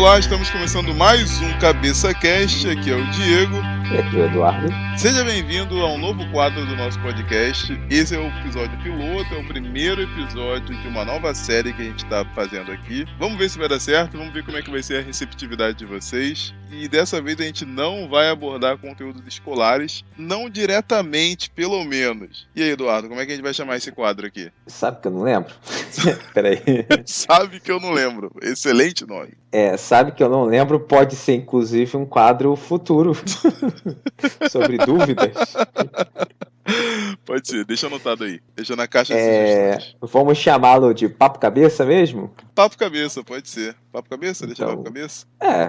Olá, estamos começando mais um Cabeça Cast, aqui é o Diego. E aqui é o Eduardo. Seja bem-vindo a um novo quadro do nosso podcast. Esse é o episódio piloto, é o primeiro episódio de uma nova série que a gente está fazendo aqui. Vamos ver se vai dar certo, vamos ver como é que vai ser a receptividade de vocês. E dessa vez a gente não vai abordar conteúdos escolares, não diretamente, pelo menos. E aí, Eduardo, como é que a gente vai chamar esse quadro aqui? Sabe que eu não lembro? Peraí. Sabe que eu não lembro. Excelente nome. Sabe que eu não lembro, pode ser inclusive um quadro futuro sobre dúvidas. Pode ser, deixa anotado aí. Deixa na caixa de sugestões. Vamos chamá-lo de Papo Cabeça mesmo? Papo Cabeça, pode ser. Papo Cabeça? Deixa Então, Papo Cabeça?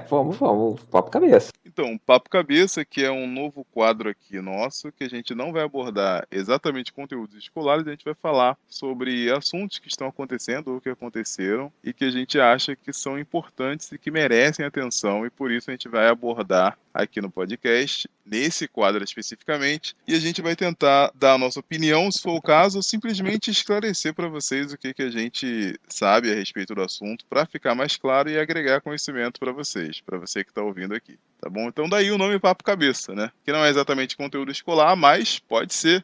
Vamos, Papo Cabeça. Então, Papo Cabeça, que é um novo quadro aqui nosso, que a gente não vai abordar exatamente conteúdos escolares, a gente vai falar sobre assuntos que estão acontecendo ou que aconteceram e que a gente acha que são importantes e que merecem atenção, e por isso a gente vai abordar aqui no podcast, nesse quadro especificamente, e a gente vai tentar dar a nossa opinião, se for o caso, ou simplesmente esclarecer para vocês o que a gente sabe a respeito do assunto, para ficar mais claro e agregar conhecimento para vocês, para você que está ouvindo aqui, tá bom? Então daí o nome Papo Cabeça, né? Que não é exatamente conteúdo escolar, mas pode ser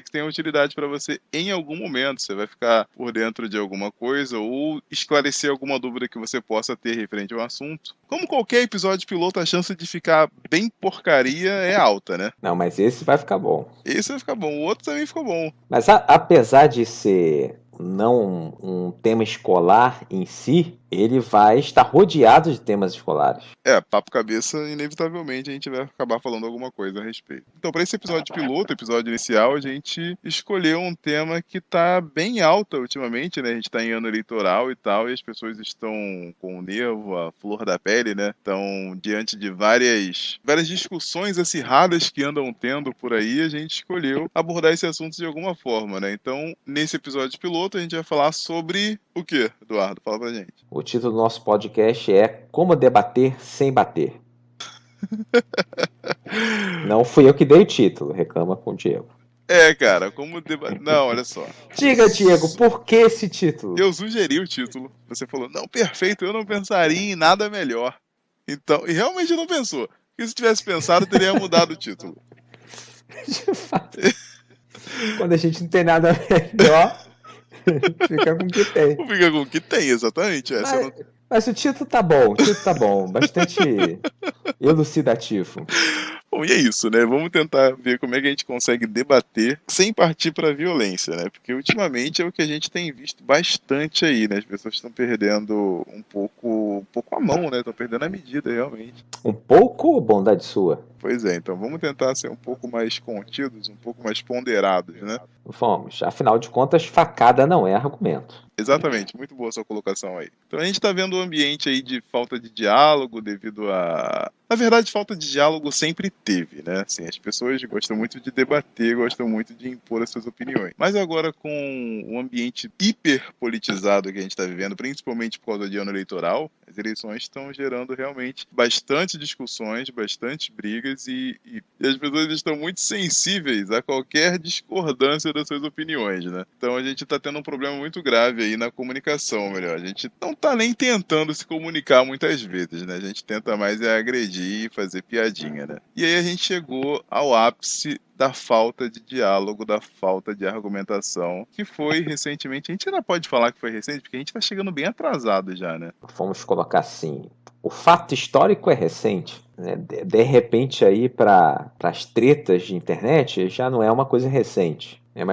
que tenha utilidade para você em algum momento. Você vai ficar por dentro de alguma coisa ou esclarecer alguma dúvida que você possa ter referente ao assunto. Como qualquer episódio piloto, a chance de ficar bem porcaria é alta, né? Não, mas esse vai ficar bom. Esse vai ficar bom, o outro também ficou bom. Mas apesar de ser não um tema escolar em si, ele vai estar rodeado de temas escolares. Papo Cabeça, inevitavelmente a gente vai acabar falando alguma coisa a respeito. Então, para esse episódio piloto, episódio inicial, a gente escolheu um tema que está bem alta ultimamente, né? A gente está em ano eleitoral e tal, e as pessoas estão com o nervo, a flor da pele, né? Estão diante de várias discussões acirradas que andam tendo por aí, a gente escolheu abordar esse assunto de alguma forma, né? Então, nesse episódio piloto, a gente vai falar sobre o quê, Eduardo? Fala pra gente. O título do nosso podcast é Como Debater Sem Bater. Não fui eu que dei o título, reclama com o Diego. Cara, como debater... Não, olha só. Diga, Diego, por que esse título? Eu sugeri o título. Você falou, não, perfeito, eu não pensaria em nada melhor. Então, e realmente não pensou. Porque se tivesse pensado, teria mudado o título. De fato. Quando a gente não tem nada melhor, fica com o que tem. Fica com o que tem, exatamente. Mas o título tá bom, bastante elucidativo. Bom, e é isso, né? Vamos tentar ver como é que a gente consegue debater sem partir para a violência, né? Porque ultimamente é o que a gente tem visto bastante aí, né? As pessoas estão perdendo um pouco a mão, né? Estão perdendo a medida, realmente. Um pouco, bondade sua? Pois é, então vamos tentar ser um pouco mais contidos, um pouco mais ponderados, né? Vamos, afinal de contas, facada não é argumento. Exatamente, muito boa a sua colocação aí. Então a gente está vendo um ambiente aí de falta de diálogo devido a... Na verdade, falta de diálogo sempre teve, né? Assim, as pessoas gostam muito de debater, gostam muito de impor as suas opiniões. Mas agora com um ambiente hiper politizado que a gente está vivendo, principalmente por causa de ano eleitoral, as eleições estão gerando realmente bastante discussões, bastante brigas e as pessoas estão muito sensíveis a qualquer discordância das suas opiniões, né? Então a gente está tendo um problema muito grave aí na comunicação, melhor. A gente não está nem tentando se comunicar muitas vezes, né? A gente tenta mais agredir e fazer piadinha, né? E aí a gente chegou ao ápice da falta de diálogo, da falta de argumentação, que foi recentemente, a gente ainda pode falar que foi recente, porque a gente tá chegando bem atrasado já, né? Vamos colocar assim, o fato histórico é recente, né? De repente aí para as tretas de internet já não é uma coisa recente, né?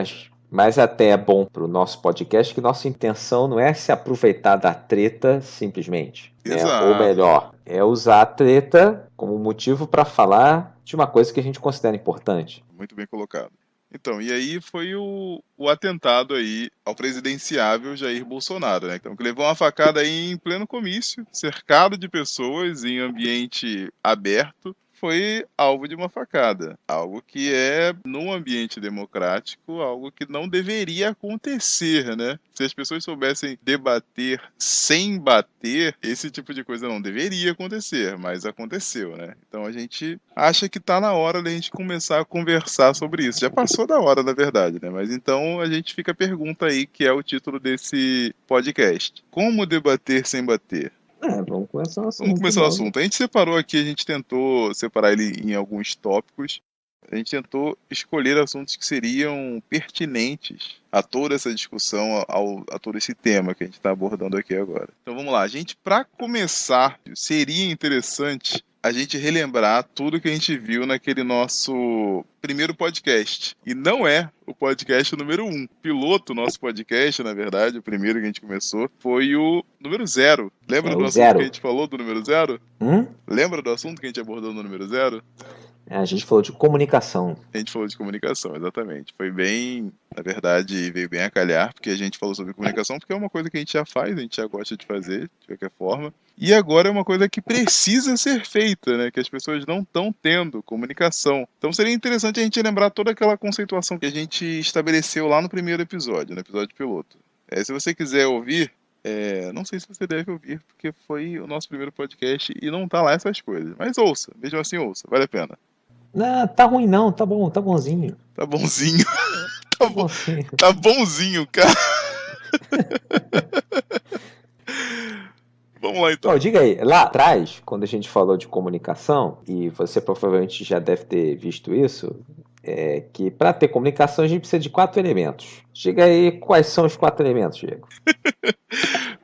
Mas até é bom para o nosso podcast que nossa intenção não é se aproveitar da treta simplesmente, né? Ou melhor, é usar a treta como motivo para falar de uma coisa que a gente considera importante. Muito bem colocado. Então, e aí foi o atentado aí ao presidenciável Jair Bolsonaro, né? Então, que levou uma facada aí em pleno comício, cercado de pessoas, em ambiente aberto, foi alvo de uma facada. Algo que é, num ambiente democrático, algo que não deveria acontecer, né? Se as pessoas soubessem debater sem bater, esse tipo de coisa não deveria acontecer, mas aconteceu, né? Então a gente acha que tá na hora da gente começar a conversar sobre isso. Já passou da hora, na verdade, né? Mas então a gente fica a pergunta aí, que é o título desse podcast. Como debater sem bater? Vamos começar o assunto. Vamos começar o assunto. A gente separou aqui, a gente tentou separar ele em alguns tópicos. A gente tentou escolher assuntos que seriam pertinentes a toda essa discussão, a todo esse tema que a gente está abordando aqui agora. Então vamos lá, para começar, seria interessante a gente relembrar tudo que a gente viu naquele nosso primeiro podcast. E não é o podcast número 1. Piloto, nosso podcast, na verdade, o primeiro que a gente começou, foi o número 0. Lembra do assunto que a gente falou do número 0? Lembra do assunto que a gente abordou no número 0? A gente falou de comunicação. A gente falou de comunicação, exatamente. Foi bem, na verdade, veio bem a calhar, porque a gente falou sobre comunicação, porque é uma coisa que a gente já faz, a gente já gosta de fazer, de qualquer forma. E agora é uma coisa que precisa ser feita, né? Que as pessoas não estão tendo comunicação. Então seria interessante a gente lembrar toda aquela conceituação que a gente estabeleceu lá no primeiro episódio, no episódio piloto. Se você quiser ouvir, não sei se você deve ouvir, porque foi o nosso primeiro podcast e não tá lá essas coisas. Mas ouça, mesmo assim ouça, vale a pena. Não, tá ruim não, tá bom, tá bonzinho. Tá bonzinho. Tá bonzinho, cara. Vamos lá então. Diga aí, lá atrás, quando a gente falou de comunicação, e você provavelmente já deve ter visto isso, que para ter comunicação a gente precisa de 4 elementos. Diga aí quais são os 4 elementos, Diego.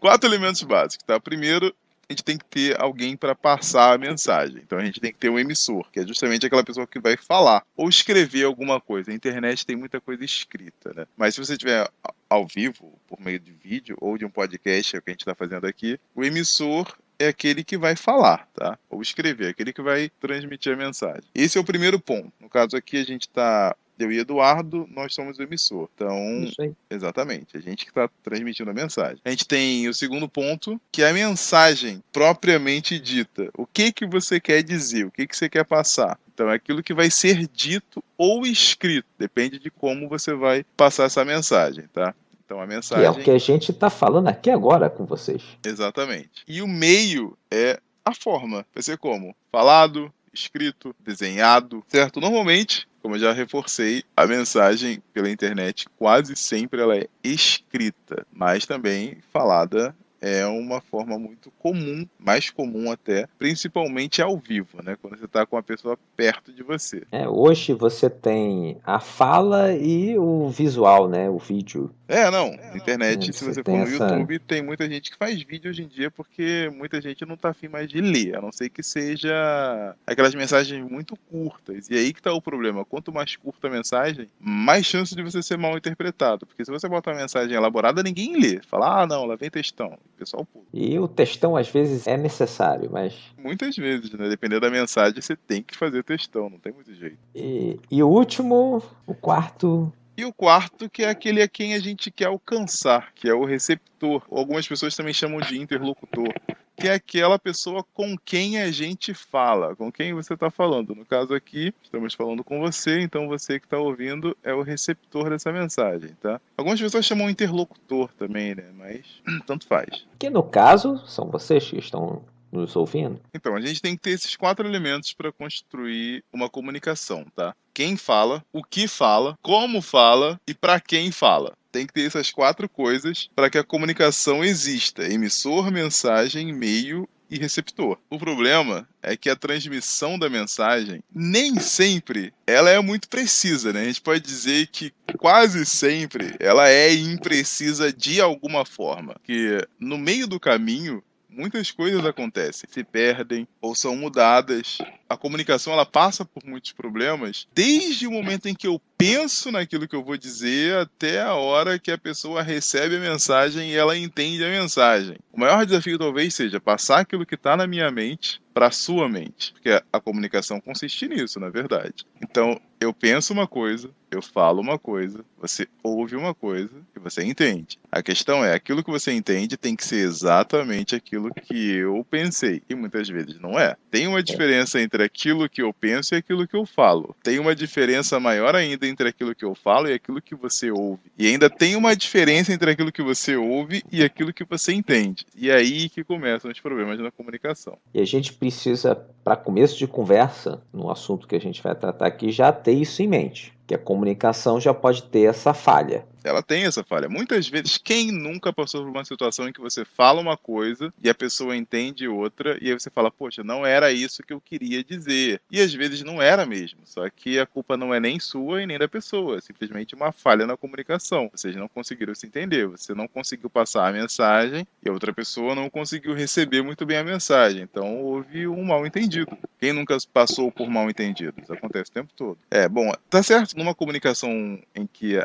4 elementos básicos, tá? Primeiro, a gente tem que ter alguém para passar a mensagem. Então a gente tem que ter um emissor, que é justamente aquela pessoa que vai falar ou escrever alguma coisa. A internet tem muita coisa escrita, né? Mas se você estiver ao vivo, por meio de vídeo ou de um podcast, é o que a gente está fazendo aqui, o emissor é aquele que vai falar, tá? Ou escrever, aquele que vai transmitir a mensagem. Esse é o primeiro ponto. No caso aqui, a gente está... Eu e Eduardo, nós somos o emissor. Então, isso aí. Exatamente, a gente que está transmitindo a mensagem. A gente tem o segundo ponto, que é a mensagem propriamente dita. O que você quer dizer? O que você quer passar? Então, é aquilo que vai ser dito ou escrito. Depende de como você vai passar essa mensagem, tá? Então, a mensagem... Que é o que a gente está falando aqui agora com vocês. Exatamente. E o meio é a forma. Vai ser como? Falado, escrito, desenhado, certo? Normalmente, como eu já reforcei, a mensagem pela internet quase sempre ela é escrita, mas também falada é uma forma muito comum, mais comum até, principalmente ao vivo, né? Quando você está com a pessoa perto de você. Hoje você tem a fala e o visual, né? O vídeo. Na internet, se você for no YouTube, tem muita gente que faz vídeo hoje em dia porque muita gente não tá afim mais de ler, a não ser que seja aquelas mensagens muito curtas. E aí que tá o problema. Quanto mais curta a mensagem, mais chance de você ser mal interpretado. Porque se você botar uma mensagem elaborada, ninguém lê. Fala, não, lá vem textão. O pessoal pula. E o textão às vezes é necessário, mas... Muitas vezes, né? Dependendo da mensagem, você tem que fazer textão, não tem muito jeito. E o último, o quarto... E o quarto, que é aquele a quem a gente quer alcançar, que é o receptor. Algumas pessoas também chamam de interlocutor, que é aquela pessoa com quem a gente fala, com quem você está falando. No caso aqui, estamos falando com você, então você que está ouvindo é o receptor dessa mensagem, tá? Algumas pessoas chamam interlocutor também, né? Mas tanto faz. Que no caso, são vocês que estão nos ouvindo. Então, a gente tem que ter esses 4 elementos para construir uma comunicação, tá? Quem fala, o que fala, como fala e para quem fala. Tem que ter essas 4 coisas para que a comunicação exista. Emissor, mensagem, meio e receptor. O problema é que a transmissão da mensagem nem sempre ela é muito precisa, né? A gente pode dizer que quase sempre ela é imprecisa de alguma forma. Que no meio do caminho muitas coisas acontecem, se perdem ou são mudadas. A comunicação ela passa por muitos problemas, desde o momento em que eu penso naquilo que eu vou dizer até a hora que a pessoa recebe a mensagem e ela entende a mensagem. O maior desafio talvez seja passar aquilo que está na minha mente para a sua mente, porque a comunicação consiste nisso, na verdade. Então, eu penso uma coisa, eu falo uma coisa, você ouve uma coisa e você entende. A questão é, aquilo que você entende tem que ser exatamente aquilo que eu pensei, e muitas vezes não é. Tem uma diferença entre aquilo que eu penso e aquilo que eu falo. Tem uma diferença maior ainda entre aquilo que eu falo e aquilo que você ouve. E ainda tem uma diferença entre aquilo que você ouve e aquilo que você entende. E é aí que começam os problemas na comunicação. E a gente precisa, para começo de conversa, no assunto que a gente vai tratar aqui, já ter isso em mente. Que a comunicação já pode ter essa falha. Ela tem essa falha. Muitas vezes, quem nunca passou por uma situação em que você fala uma coisa e a pessoa entende outra, e aí você fala, poxa, não era isso que eu queria dizer. E às vezes não era mesmo, só que a culpa não é nem sua e nem da pessoa, é simplesmente uma falha na comunicação. Vocês não conseguiram se entender, você não conseguiu passar a mensagem e a outra pessoa não conseguiu receber muito bem a mensagem. Então houve um mal entendido. Quem nunca passou por mal entendidos? Acontece o tempo todo. Bom, tá certo, numa comunicação em que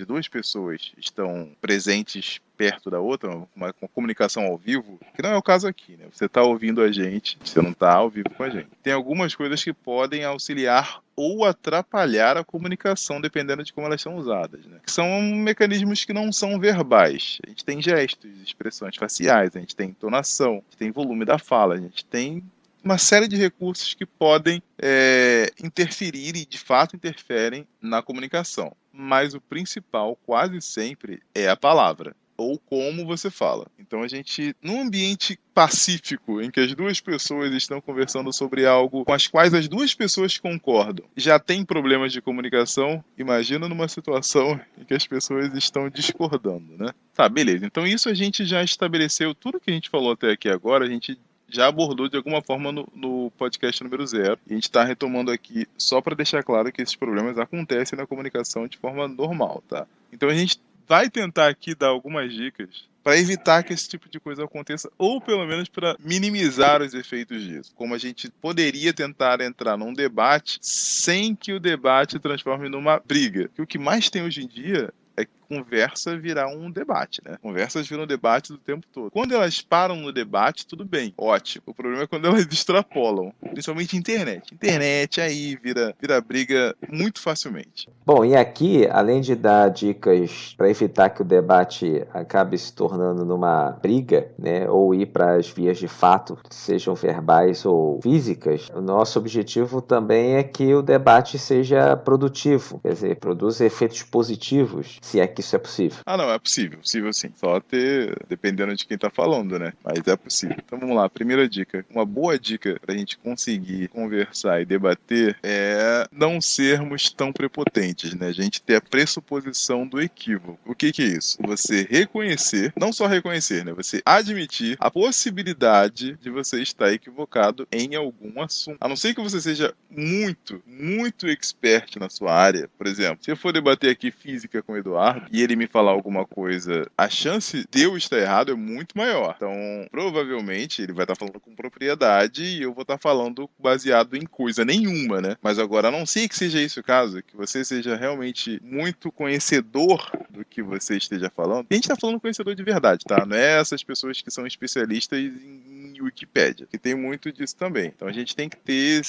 duas pessoas estão presentes perto da outra, uma comunicação ao vivo, que não é o caso aqui, né? Você está ouvindo a gente, você não está ao vivo com a gente. Tem algumas coisas que podem auxiliar ou atrapalhar a comunicação, dependendo de como elas são usadas, né? Que são mecanismos que não são verbais. A gente tem gestos, expressões faciais, a gente tem entonação, a gente tem volume da fala, a gente tem uma série de recursos que podem interferir e de fato interferem na comunicação. Mas o principal, quase sempre, é a palavra ou como você fala. Então a gente, num ambiente pacífico, em que as duas pessoas estão conversando sobre algo com as quais as duas pessoas concordam, já tem problemas de comunicação, imagina numa situação em que as pessoas estão discordando, né? Tá, beleza. Então isso a gente já estabeleceu, tudo que a gente falou até aqui agora, a gente já abordou de alguma forma no podcast número 0. E a gente está retomando aqui só para deixar claro que esses problemas acontecem na comunicação de forma normal, tá? Então a gente vai tentar aqui dar algumas dicas para evitar que esse tipo de coisa aconteça, ou pelo menos para minimizar os efeitos disso. Como a gente poderia tentar entrar num debate sem que o debate transforme numa briga. Que o que mais tem hoje em dia é que conversa virar um debate, né? Conversas viram debate do tempo todo. Quando elas param no debate, tudo bem, ótimo. O problema é quando elas extrapolam, principalmente internet. Internet aí vira briga muito facilmente. Bom, e aqui, além de dar dicas para evitar que o debate acabe se tornando numa briga, né, ou ir para as vias de fato, sejam verbais ou físicas, o nosso objetivo também é que o debate seja produtivo, quer dizer, produza efeitos positivos, se é que isso é possível. Não, é possível sim. Só dependendo de quem tá falando, né? Mas é possível. Então vamos lá, primeira dica. Uma boa dica pra gente conseguir conversar e debater é não sermos tão prepotentes, né? A gente ter a pressuposição do equívoco. O que é isso? Você reconhecer, não só reconhecer, né? Você admitir a possibilidade de você estar equivocado em algum assunto. A não ser que você seja muito, muito expert na sua área. Por exemplo, se eu for debater aqui física com o Eduardo e ele me falar alguma coisa, a chance de eu estar errado é muito maior. Então, provavelmente, ele vai estar falando com propriedade e eu vou estar falando baseado em coisa nenhuma, né? Mas agora, a não ser que seja esse o caso, que você seja realmente muito conhecedor do que você esteja falando. E a gente está falando conhecedor de verdade, tá? Não é essas pessoas que são especialistas em Wikipédia, que tem muito disso também. Então, a gente tem que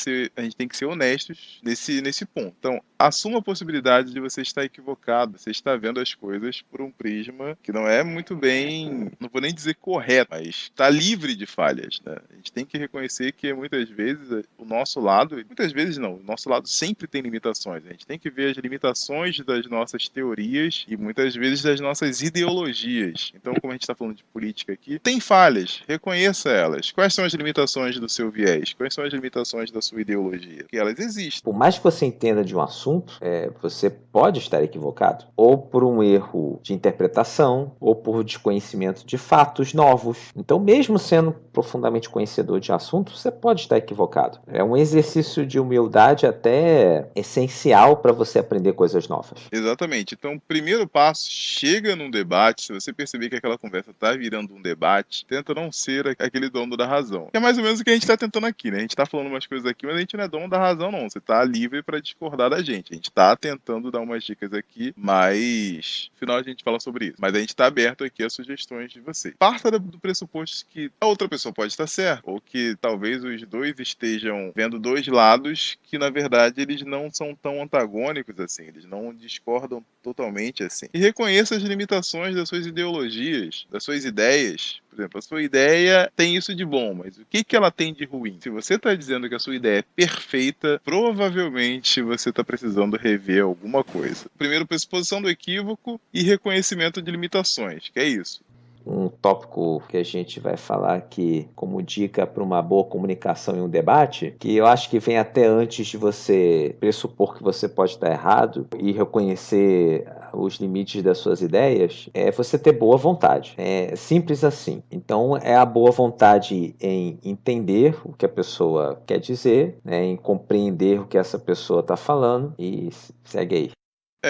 ser honestos nesse ponto. Então, assuma a possibilidade de você estar equivocado, você está vendo as coisas por um prisma que não é muito bem, não vou nem dizer correto, mas está livre de falhas, né? A gente tem que reconhecer que muitas vezes o nosso lado, muitas vezes não, o nosso lado sempre tem limitações. A gente tem que ver as limitações das nossas teorias e muitas vezes das nossas ideologias. Então, como a gente está falando de política aqui, tem falhas, reconheça elas. Quais são as limitações do seu viés? Quais são as limitações da sua ideologia? Porque elas existem. Por mais que você entenda de um assunto, você pode estar equivocado. Ou por um erro de interpretação, ou por desconhecimento de fatos novos. Então, mesmo sendo profundamente conhecedor de assunto, você pode estar equivocado. É um exercício de humildade até essencial para você aprender coisas novas. Exatamente. Então, o primeiro passo, chega num debate, se você perceber que aquela conversa está virando um debate, tenta não ser aquele dono da razão. Que é mais ou menos o que a gente está tentando aqui, né? A gente está falando umas coisas aqui, mas a gente não é dono da razão, não. Você está livre para discordar da gente. A gente está tentando dar umas dicas aqui, mas no final a gente fala sobre isso. Mas a gente está aberto aqui a sugestões de vocês. Parta do pressuposto que a outra pessoa pode estar certa, ou que talvez os dois estejam vendo dois lados que, na verdade, eles não são tão antagônicos assim, eles não discordam totalmente assim. E reconheça as limitações das suas ideologias, das suas ideias. Por exemplo, a sua ideia tem isso de bom, mas o que ela tem de ruim? Se você está dizendo que a sua ideia é perfeita, provavelmente você está precisando rever alguma coisa. Primeiro, pressuposição do equívoco e reconhecimento de limitações, que é isso. um tópico que a gente vai falar aqui como dica para uma boa comunicação em um debate, que eu acho que vem até antes de você pressupor que você pode estar errado e reconhecer os limites das suas ideias, é você ter boa vontade. É simples assim. Então, é a boa vontade em entender o que a pessoa quer dizer, né, em compreender o que essa pessoa está falando e segue aí.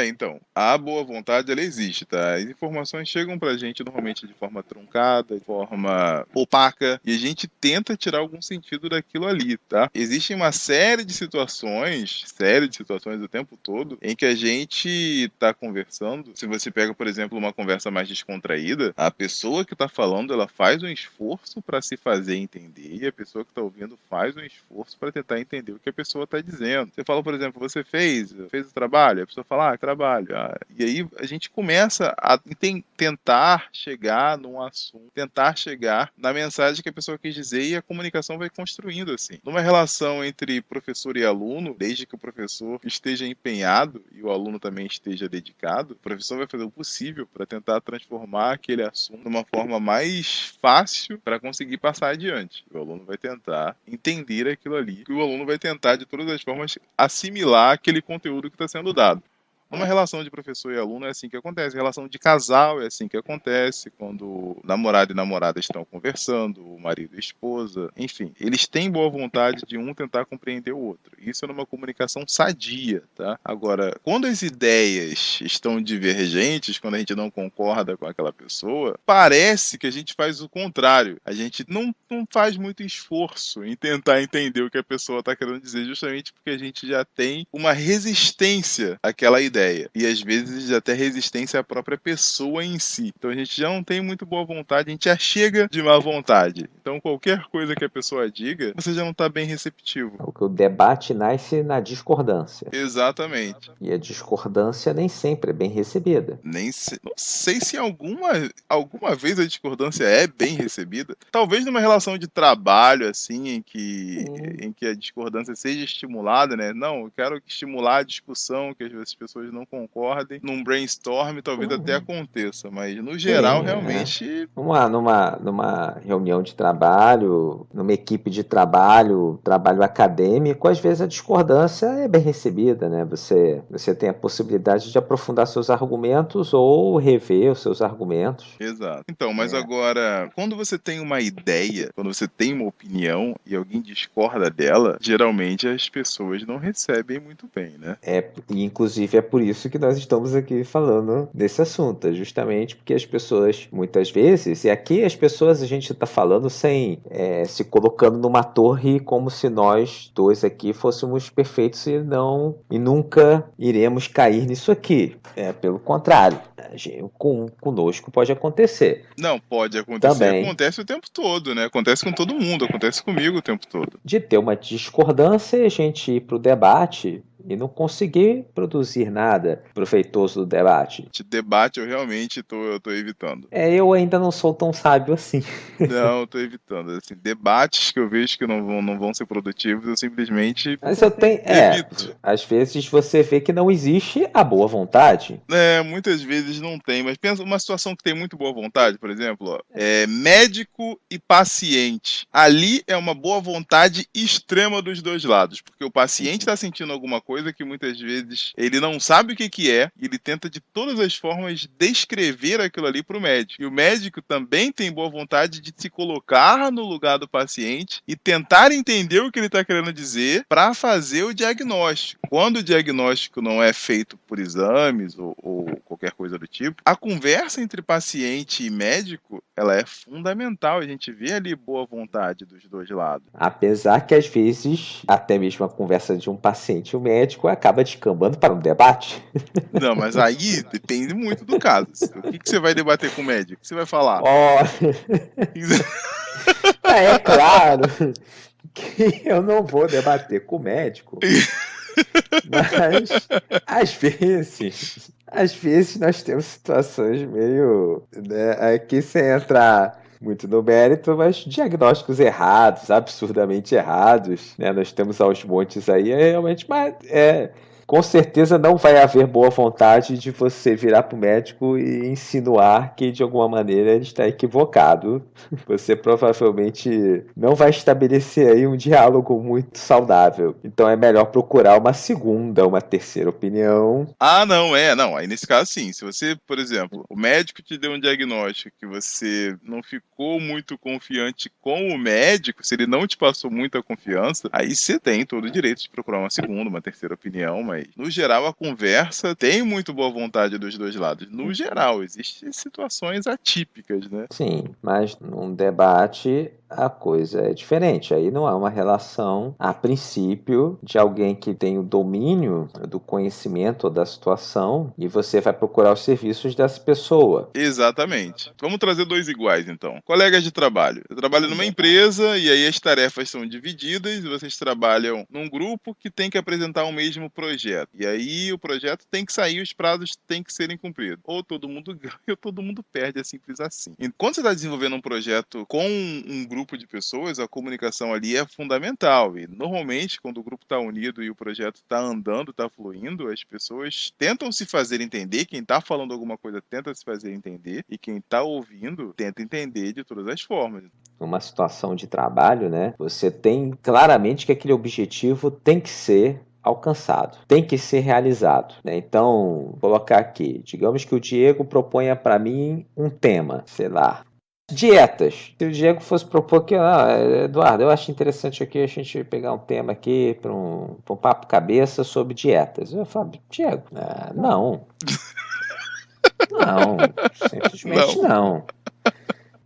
Então, a boa vontade, ela existe, tá? As informações chegam pra gente normalmente de forma truncada, de forma opaca, e a gente tenta tirar algum sentido daquilo ali, tá? Existe uma série de situações o tempo todo, em que a gente tá conversando. Se você pega, por exemplo, uma conversa mais descontraída, a pessoa que tá falando, ela faz um esforço pra se fazer entender, e a pessoa que tá ouvindo faz um esforço pra tentar entender o que a pessoa tá dizendo. Você fala, por exemplo, você fez o trabalho, a pessoa fala, trabalho. E aí a gente começa a tentar chegar num assunto, tentar chegar na mensagem que a pessoa quis dizer, e a comunicação vai construindo assim. Numa relação entre professor e aluno, desde que o professor esteja empenhado e o aluno também esteja dedicado, o professor vai fazer o possível para tentar transformar aquele assunto de uma forma mais fácil para conseguir passar adiante. O aluno vai tentar entender aquilo ali, e o aluno vai tentar de todas as formas assimilar aquele conteúdo que está sendo dado. Numa relação de professor e aluno é assim que acontece. Relação de casal é assim que acontece. Quando namorado e namorada estão conversando, o marido e a esposa, enfim, eles têm boa vontade de um tentar compreender o outro. Isso é numa comunicação sadia, tá? Agora, quando as ideias estão divergentes, quando a gente não concorda com aquela pessoa, parece que a gente faz o contrário. A gente não faz muito esforço em tentar entender o que a pessoa está querendo dizer, justamente porque a gente já tem uma resistência àquela ideia. E às vezes até resistência à própria pessoa em si. Então a gente já não tem muito boa vontade, a gente já chega de má vontade. Então qualquer coisa que a pessoa diga, você já não está bem receptivo. O debate nasce na discordância. Exatamente. E a discordância nem sempre é bem recebida. Não sei se alguma vez a discordância é bem recebida. Talvez numa relação de trabalho, assim, em que a discordância seja estimulada, né? Não, eu quero estimular a discussão, que as pessoas não concordem. Num brainstorm talvez até aconteça, mas no geral, realmente... Numa reunião de trabalho, numa equipe de trabalho acadêmico, às vezes a discordância é bem recebida, né? Você tem a possibilidade de aprofundar seus argumentos ou rever os seus argumentos. Exato. Então, mas agora, quando você tem uma ideia, quando você tem uma opinião e alguém discorda dela, geralmente as pessoas não recebem muito bem, né? E inclusive é por isso que nós estamos aqui falando desse assunto, justamente porque as pessoas, muitas vezes, e aqui as pessoas a gente está falando sem se colocando numa torre como se nós dois aqui fôssemos perfeitos e nunca iremos cair nisso aqui. Pelo contrário, conosco pode acontecer. Não, pode acontecer. Também. Acontece o tempo todo, né? Acontece com todo mundo, acontece comigo o tempo todo. De ter uma discordância, a gente ir para o debate e não conseguir produzir nada proveitoso do debate. De debate eu realmente tô evitando. Eu ainda não sou tão sábio assim. Não, eu tô evitando. Assim, debates que eu vejo que não vão ser produtivos, eu simplesmente Mas eu tenho. evito. Às vezes você vê que não existe a boa vontade. Muitas vezes não tem, mas pensa uma situação que tem muito boa vontade, por exemplo, médico e paciente. Ali é uma boa vontade extrema dos dois lados, porque o paciente está sentindo alguma coisa que muitas vezes ele não sabe o que é, e ele tenta de todas as formas descrever aquilo ali para o médico. E o médico também tem boa vontade de se colocar no lugar do paciente e tentar entender o que ele está querendo dizer para fazer o diagnóstico. Quando o diagnóstico não é feito por exames ou qualquer coisa do tipo, a conversa entre paciente e médico, ela é fundamental. A gente vê ali boa vontade dos dois lados. Apesar que às vezes, até mesmo a conversa de um paciente e um médico acaba descambando para um debate. Não, mas aí depende muito do caso. O que você vai debater com o médico? O que você vai falar? É claro que eu não vou debater com o médico. Mas, às vezes nós temos situações meio, aqui sem entrar muito no mérito, mas diagnósticos errados, absurdamente errados, né? Nós temos aos montes aí, realmente, mas Com certeza não vai haver boa vontade de você virar para o médico e insinuar que de alguma maneira ele está equivocado. Você provavelmente não vai estabelecer aí um diálogo muito saudável. Então é melhor procurar uma segunda, uma terceira opinião. Não. Aí nesse caso, sim. Se você, por exemplo, o médico te deu um diagnóstico que você não ficou muito confiante com o médico, se ele não te passou muita confiança, aí você tem todo o direito de procurar uma segunda, uma terceira opinião, mas no geral a conversa tem muito boa vontade dos dois lados. No geral, existem situações atípicas, né? Sim, mas num debate a coisa é diferente. Aí não há uma relação, a princípio, de alguém que tem o domínio do conhecimento da situação e você vai procurar os serviços dessa pessoa. Exatamente. Vamos trazer dois iguais, então. Colegas de trabalho. Eu trabalho numa empresa e aí as tarefas são divididas e vocês trabalham num grupo que tem que apresentar o mesmo projeto. E aí o projeto tem que sair, os prazos têm que serem cumpridos. Ou todo mundo ganha ou todo mundo perde, é simples assim. Enquanto você está desenvolvendo um projeto com um grupo de pessoas, a comunicação ali é fundamental. E normalmente, quando o grupo está unido e o projeto está andando, está fluindo, as pessoas tentam se fazer entender. Quem está falando alguma coisa tenta se fazer entender. E quem está ouvindo tenta entender de todas as formas. Numa situação de trabalho, né? Você tem claramente que aquele objetivo tem que ser alcançado, tem que ser realizado, né? Então, vou colocar aqui, digamos que o Diego proponha para mim um tema, sei lá, dietas. Se o Diego fosse propor que, Eduardo, eu acho interessante aqui a gente pegar um tema aqui para um papo cabeça sobre dietas. Eu falo, Diego, não, simplesmente não.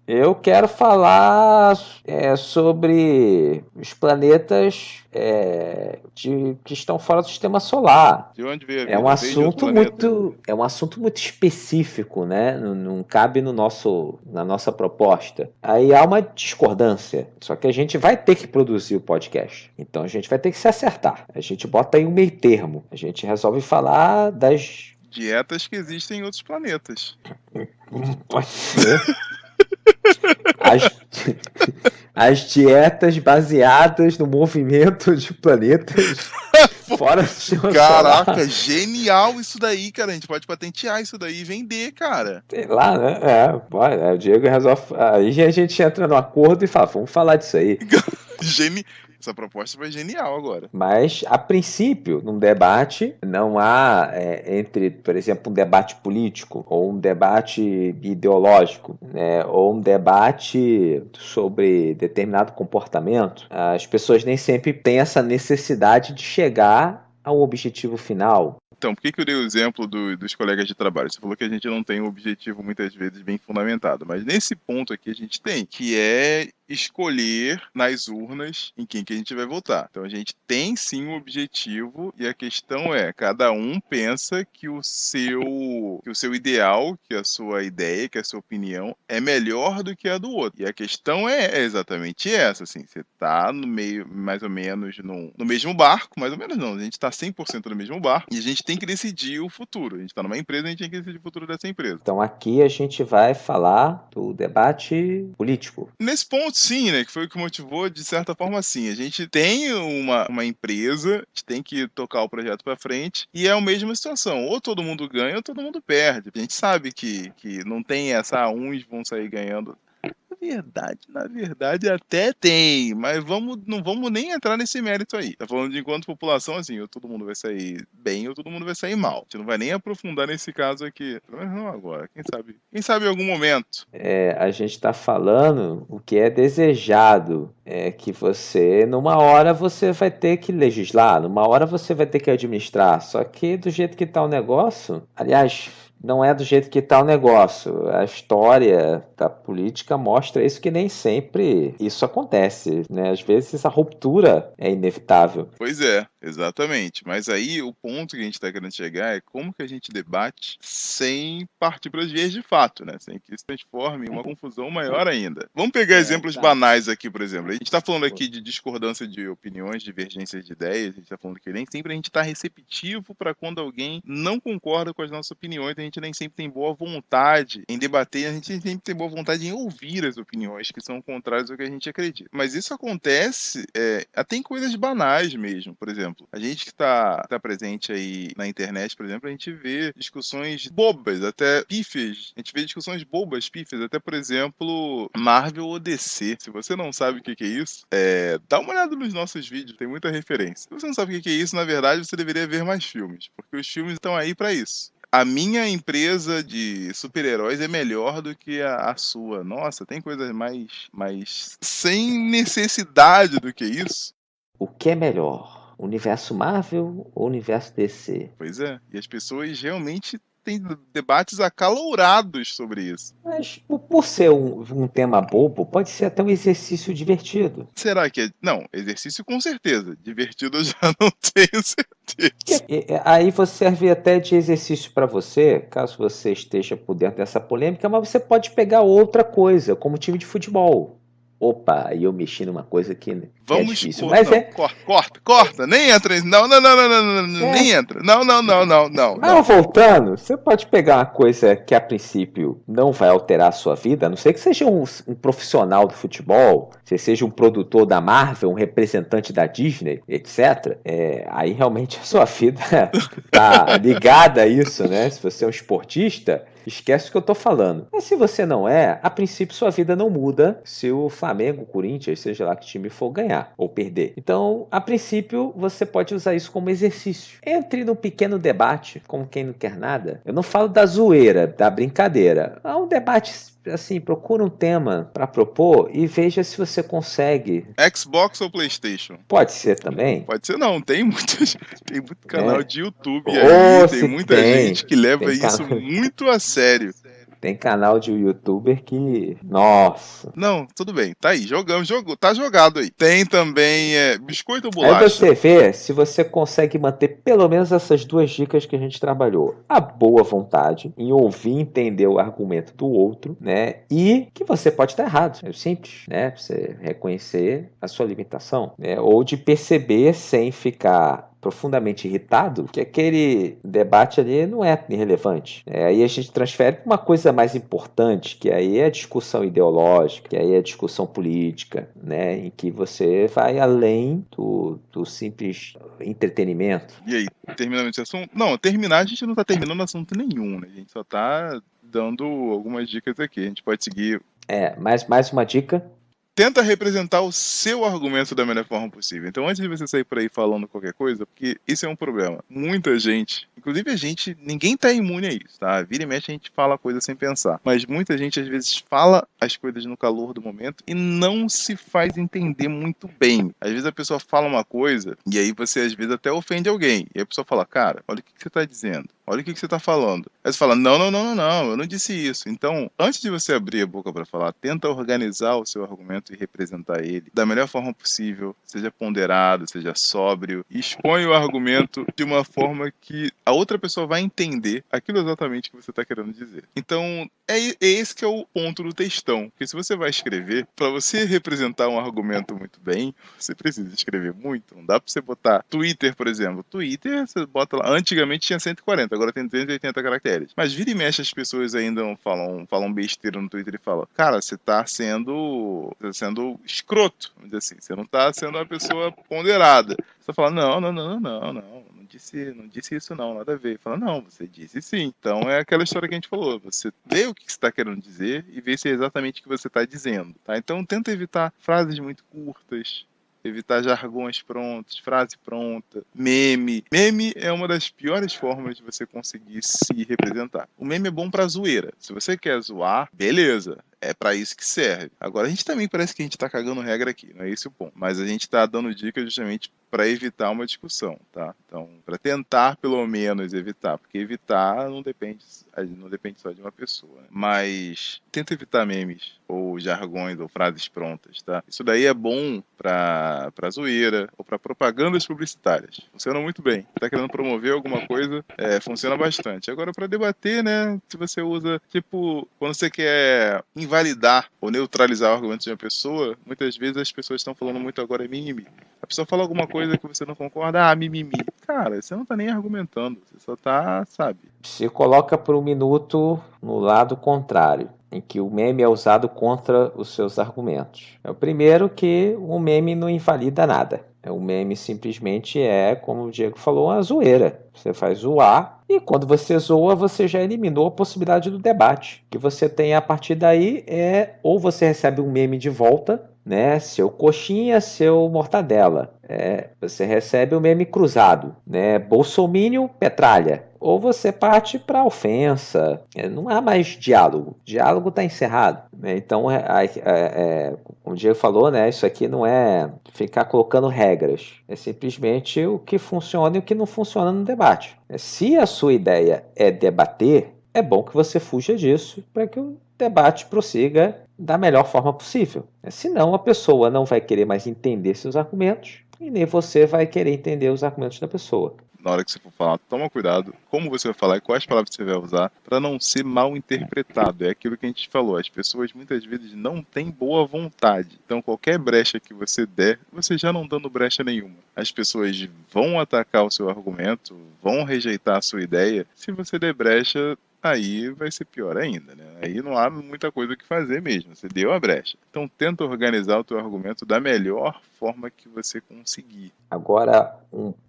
Eu quero falar sobre os planetas que estão fora do sistema solar. De onde veio a vida? É um assunto muito específico, né? Não cabe na nossa proposta. Aí há uma discordância. Só que a gente vai ter que produzir o podcast. Então a gente vai ter que se acertar. A gente bota aí um meio termo. A gente resolve falar das dietas que existem em outros planetas. Pode ser. As dietas baseadas no movimento de planetas fora do sistema solar. Caraca, genial isso daí, cara. A gente pode patentear isso daí e vender, cara. Sei lá, né? O Diego resolve. Aí a gente entra no acordo e fala, vamos falar disso aí. Essa proposta foi genial agora. Mas, a princípio, num debate, não há entre, por exemplo, um debate político ou um debate ideológico, né, ou um debate sobre determinado comportamento, as pessoas nem sempre têm essa necessidade de chegar ao objetivo final. Então, por que eu dei o exemplo dos colegas de trabalho? Você falou que a gente não tem um objetivo, muitas vezes, bem fundamentado. Mas nesse ponto aqui a gente tem, que é escolher nas urnas em quem que a gente vai votar. Então a gente tem sim um objetivo e a questão é, cada um pensa que o seu ideal, que a sua ideia, que a sua opinião é melhor do que a do outro. E a questão é exatamente essa, assim, você tá no meio, mais ou menos, no mesmo barco, mais ou menos não, a gente tá 100% no mesmo barco e a gente tem que decidir o futuro. A gente tá numa empresa, a gente tem que decidir o futuro dessa empresa. Então aqui a gente vai falar do debate político. Nesse ponto, sim, né? Que foi o que motivou, de certa forma, assim. A gente tem uma empresa, a gente tem que tocar o projeto para frente, e é a mesma situação. Ou todo mundo ganha, ou todo mundo perde. A gente sabe que não tem essa, uns vão sair ganhando. Na verdade até tem, mas não vamos nem entrar nesse mérito aí. Tá falando de enquanto população, assim, ou todo mundo vai sair bem ou todo mundo vai sair mal. A gente não vai nem aprofundar nesse caso aqui. Pelo menos não agora, quem sabe em algum momento. A gente está falando o que é desejado, que você, numa hora você vai ter que legislar, numa hora você vai ter que administrar, só que do jeito que está o negócio, aliás, não é do jeito que está o negócio. A história da política mostra isso, que nem sempre isso acontece, né? Às vezes a ruptura é inevitável. Pois é, exatamente. Mas aí o ponto que a gente está querendo chegar é como que a gente debate sem partir para as vias de fato, né? Sem que isso transforme em uma confusão maior ainda. Vamos pegar exemplos banais aqui, por exemplo. gente está falando aqui de discordância de opiniões, divergências de ideias, a gente está falando que nem sempre a gente está receptivo para quando alguém não concorda com as nossas opiniões, a gente nem sempre tem boa vontade em debater, a gente sempre tem boa vontade em ouvir as opiniões que são contrárias ao que a gente acredita. Mas isso acontece até em coisas banais mesmo, por exemplo. A gente que está presente aí na internet, por exemplo, a gente vê discussões bobas, até pífias. A gente vê discussões bobas, pífias, até, por exemplo, Marvel ou DC. Se você não sabe o que é isso, dá uma olhada nos nossos vídeos, tem muita referência. Se você não sabe o que é isso, na verdade, você deveria ver mais filmes, porque os filmes estão aí para isso. A minha empresa de super-heróis é melhor do que a sua. Nossa, tem coisas mais sem necessidade do que isso. O que é melhor? Universo Marvel ou universo DC? Pois é, e as pessoas realmente têm debates acalorados sobre isso. Mas por ser um tema bobo, pode ser até um exercício divertido. Será que é... Não, exercício com certeza. Divertido eu já não tenho certeza. Aí você serve até de exercício para você, caso você esteja por dentro dessa polêmica, mas você pode pegar outra coisa, como time de futebol. Opa, aí eu mexi numa coisa que é difícil. Mas corta, nem entra. Não, nem entra. Não. Mas voltando, você pode pegar uma coisa que a princípio não vai alterar a sua vida, a não ser que seja um profissional do futebol, você seja um produtor da Marvel, um representante da Disney, etc. Aí realmente a sua vida tá ligada a isso, né? Se você é um esportista, esquece o que eu tô falando. Mas se você não é, a princípio sua vida não muda se o Flamengo, o Corinthians, seja lá que time for, ganhar ou perder. Então, a princípio, você pode usar isso como exercício. Entre num pequeno debate, como quem não quer nada. Eu não falo da zoeira, da brincadeira. Há um debate assim, procura um tema para propor e veja se você consegue. Xbox ou PlayStation? Pode ser também. Pode ser não, tem muito canal de YouTube aí, tem muita gente que leva isso muito a sério. Tem canal de youtuber que... Nossa. Não, tudo bem. Tá aí, tá jogado aí. Tem também biscoito ou bolacha? Aí você vê se você consegue manter pelo menos essas duas dicas que a gente trabalhou. A boa vontade em ouvir e entender o argumento do outro, né? E que você pode estar errado. É simples, né? Você reconhecer a sua limitação, né? Ou de perceber sem ficar profundamente irritado, que aquele debate ali não é irrelevante. Aí a gente transfere para uma coisa mais importante, que aí é a discussão ideológica, que aí é a discussão política, né, em que você vai além do simples entretenimento. E aí, terminando esse assunto? Não, a gente não está terminando assunto nenhum, né? A gente só está dando algumas dicas aqui. A gente pode seguir... Mais uma dica. Tenta representar o seu argumento da melhor forma possível. Então, antes de você sair por aí falando qualquer coisa, porque isso é um problema. Muita gente, inclusive a gente, ninguém tá imune a isso, tá? Vira e mexe a gente fala coisa sem pensar. Mas muita gente, às vezes, fala as coisas no calor do momento e não se faz entender muito bem. Às vezes a pessoa fala uma coisa e aí você, às vezes, até ofende alguém. E a pessoa fala, cara, olha o que você tá dizendo. Olha o que você tá falando. Aí você fala, não, eu não disse isso. Então, antes de você abrir a boca para falar, tenta organizar o seu argumento e representar ele da melhor forma possível, seja ponderado, seja sóbrio, e expõe o argumento de uma forma que a outra pessoa vai entender aquilo exatamente que você está querendo dizer. Então, é esse que é o ponto do textão, porque se você vai escrever, para você representar um argumento muito bem, você precisa escrever muito, não dá para você botar Twitter, por exemplo. Twitter, você bota lá, antigamente tinha 140, agora tem 280 caracteres. Mas vira e mexe as pessoas ainda falam besteira no Twitter e falam, cara, você tá sendo escroto, vamos dizer assim, você não tá sendo uma pessoa ponderada. Você fala, não disse isso não, nada a ver. Fala, não, você disse sim. Então é aquela história que a gente falou, você vê o que você está querendo dizer e vê se é exatamente o que você está dizendo, tá? Então tenta evitar frases muito curtas, evitar jargões prontos, frase pronta, meme. Meme é uma das piores formas de você conseguir se representar. O meme é bom pra zoeira. Se você quer zoar, beleza. É pra isso que serve. Agora, a gente também parece que a gente tá cagando regra aqui, não é esse o ponto. Mas a gente tá dando dicas justamente para evitar uma discussão, tá? Então, para tentar pelo menos evitar, porque evitar não depende só de uma pessoa, né? Mas tenta evitar memes ou jargões ou frases prontas, tá? Isso daí é bom para zoeira ou para propagandas publicitárias. Funciona muito bem. Tá querendo promover alguma coisa, funciona bastante. Agora para debater, né? Se você usa, tipo, quando você quer invalidar ou neutralizar o argumento de uma pessoa, muitas vezes as pessoas estão falando muito agora mimimi. A pessoa fala alguma coisa que você não concorda, mimimi. Cara, você não tá nem argumentando, você só tá, sabe? Se coloca por um minuto no lado contrário, em que o meme é usado contra os seus argumentos. É o primeiro que o meme não invalida nada. O meme simplesmente é, como o Diego falou, uma zoeira. Você faz zoar e quando você zoa, você já eliminou a possibilidade do debate. O que você tem a partir daí é ou você recebe um meme de volta, né? Seu coxinha, seu mortadela. Você recebe o meme cruzado, né? Bolsominion, petralha. Ou você parte para ofensa. Não há mais diálogo. O diálogo está encerrado. Né? Então, como o Diego falou, né? Isso aqui não é ficar colocando regras. É simplesmente o que funciona e o que não funciona no debate. Se a sua ideia é debater, é bom que você fuja disso para que o debate prossiga da melhor forma possível. Senão, a pessoa não vai querer mais entender seus argumentos e nem você vai querer entender os argumentos da pessoa. Na hora que você for falar, toma cuidado como você vai falar e quais palavras você vai usar para não ser mal interpretado. É aquilo que a gente falou, as pessoas muitas vezes não têm boa vontade. Então qualquer brecha que você der, você já não dando brecha nenhuma. As pessoas vão atacar o seu argumento, vão rejeitar a sua ideia. Se você der brecha, aí vai ser pior ainda, né? Aí não há muita coisa o que fazer mesmo, você deu a brecha. Então tenta organizar o teu argumento da melhor forma que você conseguir. Agora,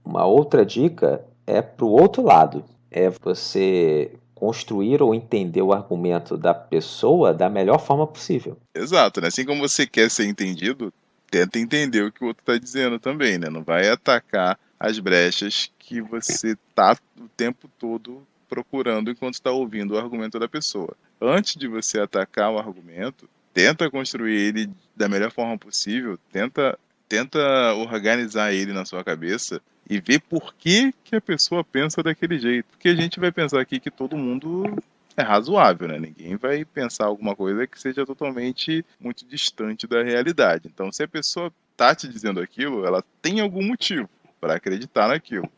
uma outra dica é para o outro lado. É você construir ou entender o argumento da pessoa da melhor forma possível. Exato, né? Assim como você quer ser entendido, tenta entender o que o outro está dizendo também, né? Não vai atacar as brechas que você tá o tempo todo procurando enquanto está ouvindo o argumento da pessoa. Antes de você atacar o argumento, tenta construir ele da melhor forma possível, tenta organizar ele na sua cabeça e ver por que a pessoa pensa daquele jeito. Porque a gente vai pensar aqui que todo mundo é razoável, né? Ninguém vai pensar alguma coisa que seja totalmente muito distante da realidade. Então, se a pessoa tá te dizendo aquilo, ela tem algum motivo para acreditar naquilo.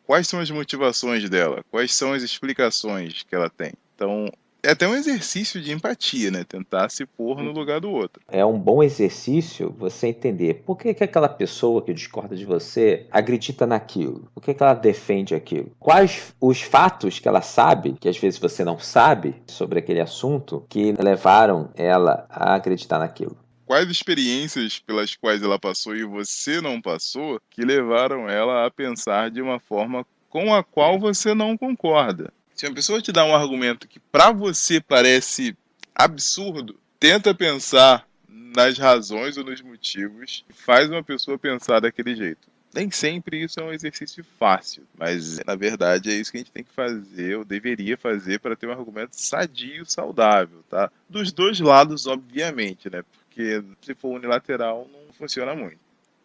Quais são as motivações dela? Quais são as explicações que ela tem? Então, é até um exercício de empatia, né? Tentar se pôr no lugar do outro. É um bom exercício você entender por que aquela pessoa que discorda de você acredita naquilo. Por que ela defende aquilo. Quais os fatos que ela sabe, que às vezes você não sabe, sobre aquele assunto, que levaram ela a acreditar naquilo. Quais experiências pelas quais ela passou e você não passou que levaram ela a pensar de uma forma com a qual você não concorda? Se uma pessoa te dá um argumento que para você parece absurdo, tenta pensar nas razões ou nos motivos e faz uma pessoa pensar daquele jeito. Nem sempre isso é um exercício fácil, mas na verdade é isso que a gente tem que fazer, ou deveria fazer, para ter um argumento sadio, saudável, tá? Dos dois lados, obviamente, né? Porque se for unilateral não funciona muito.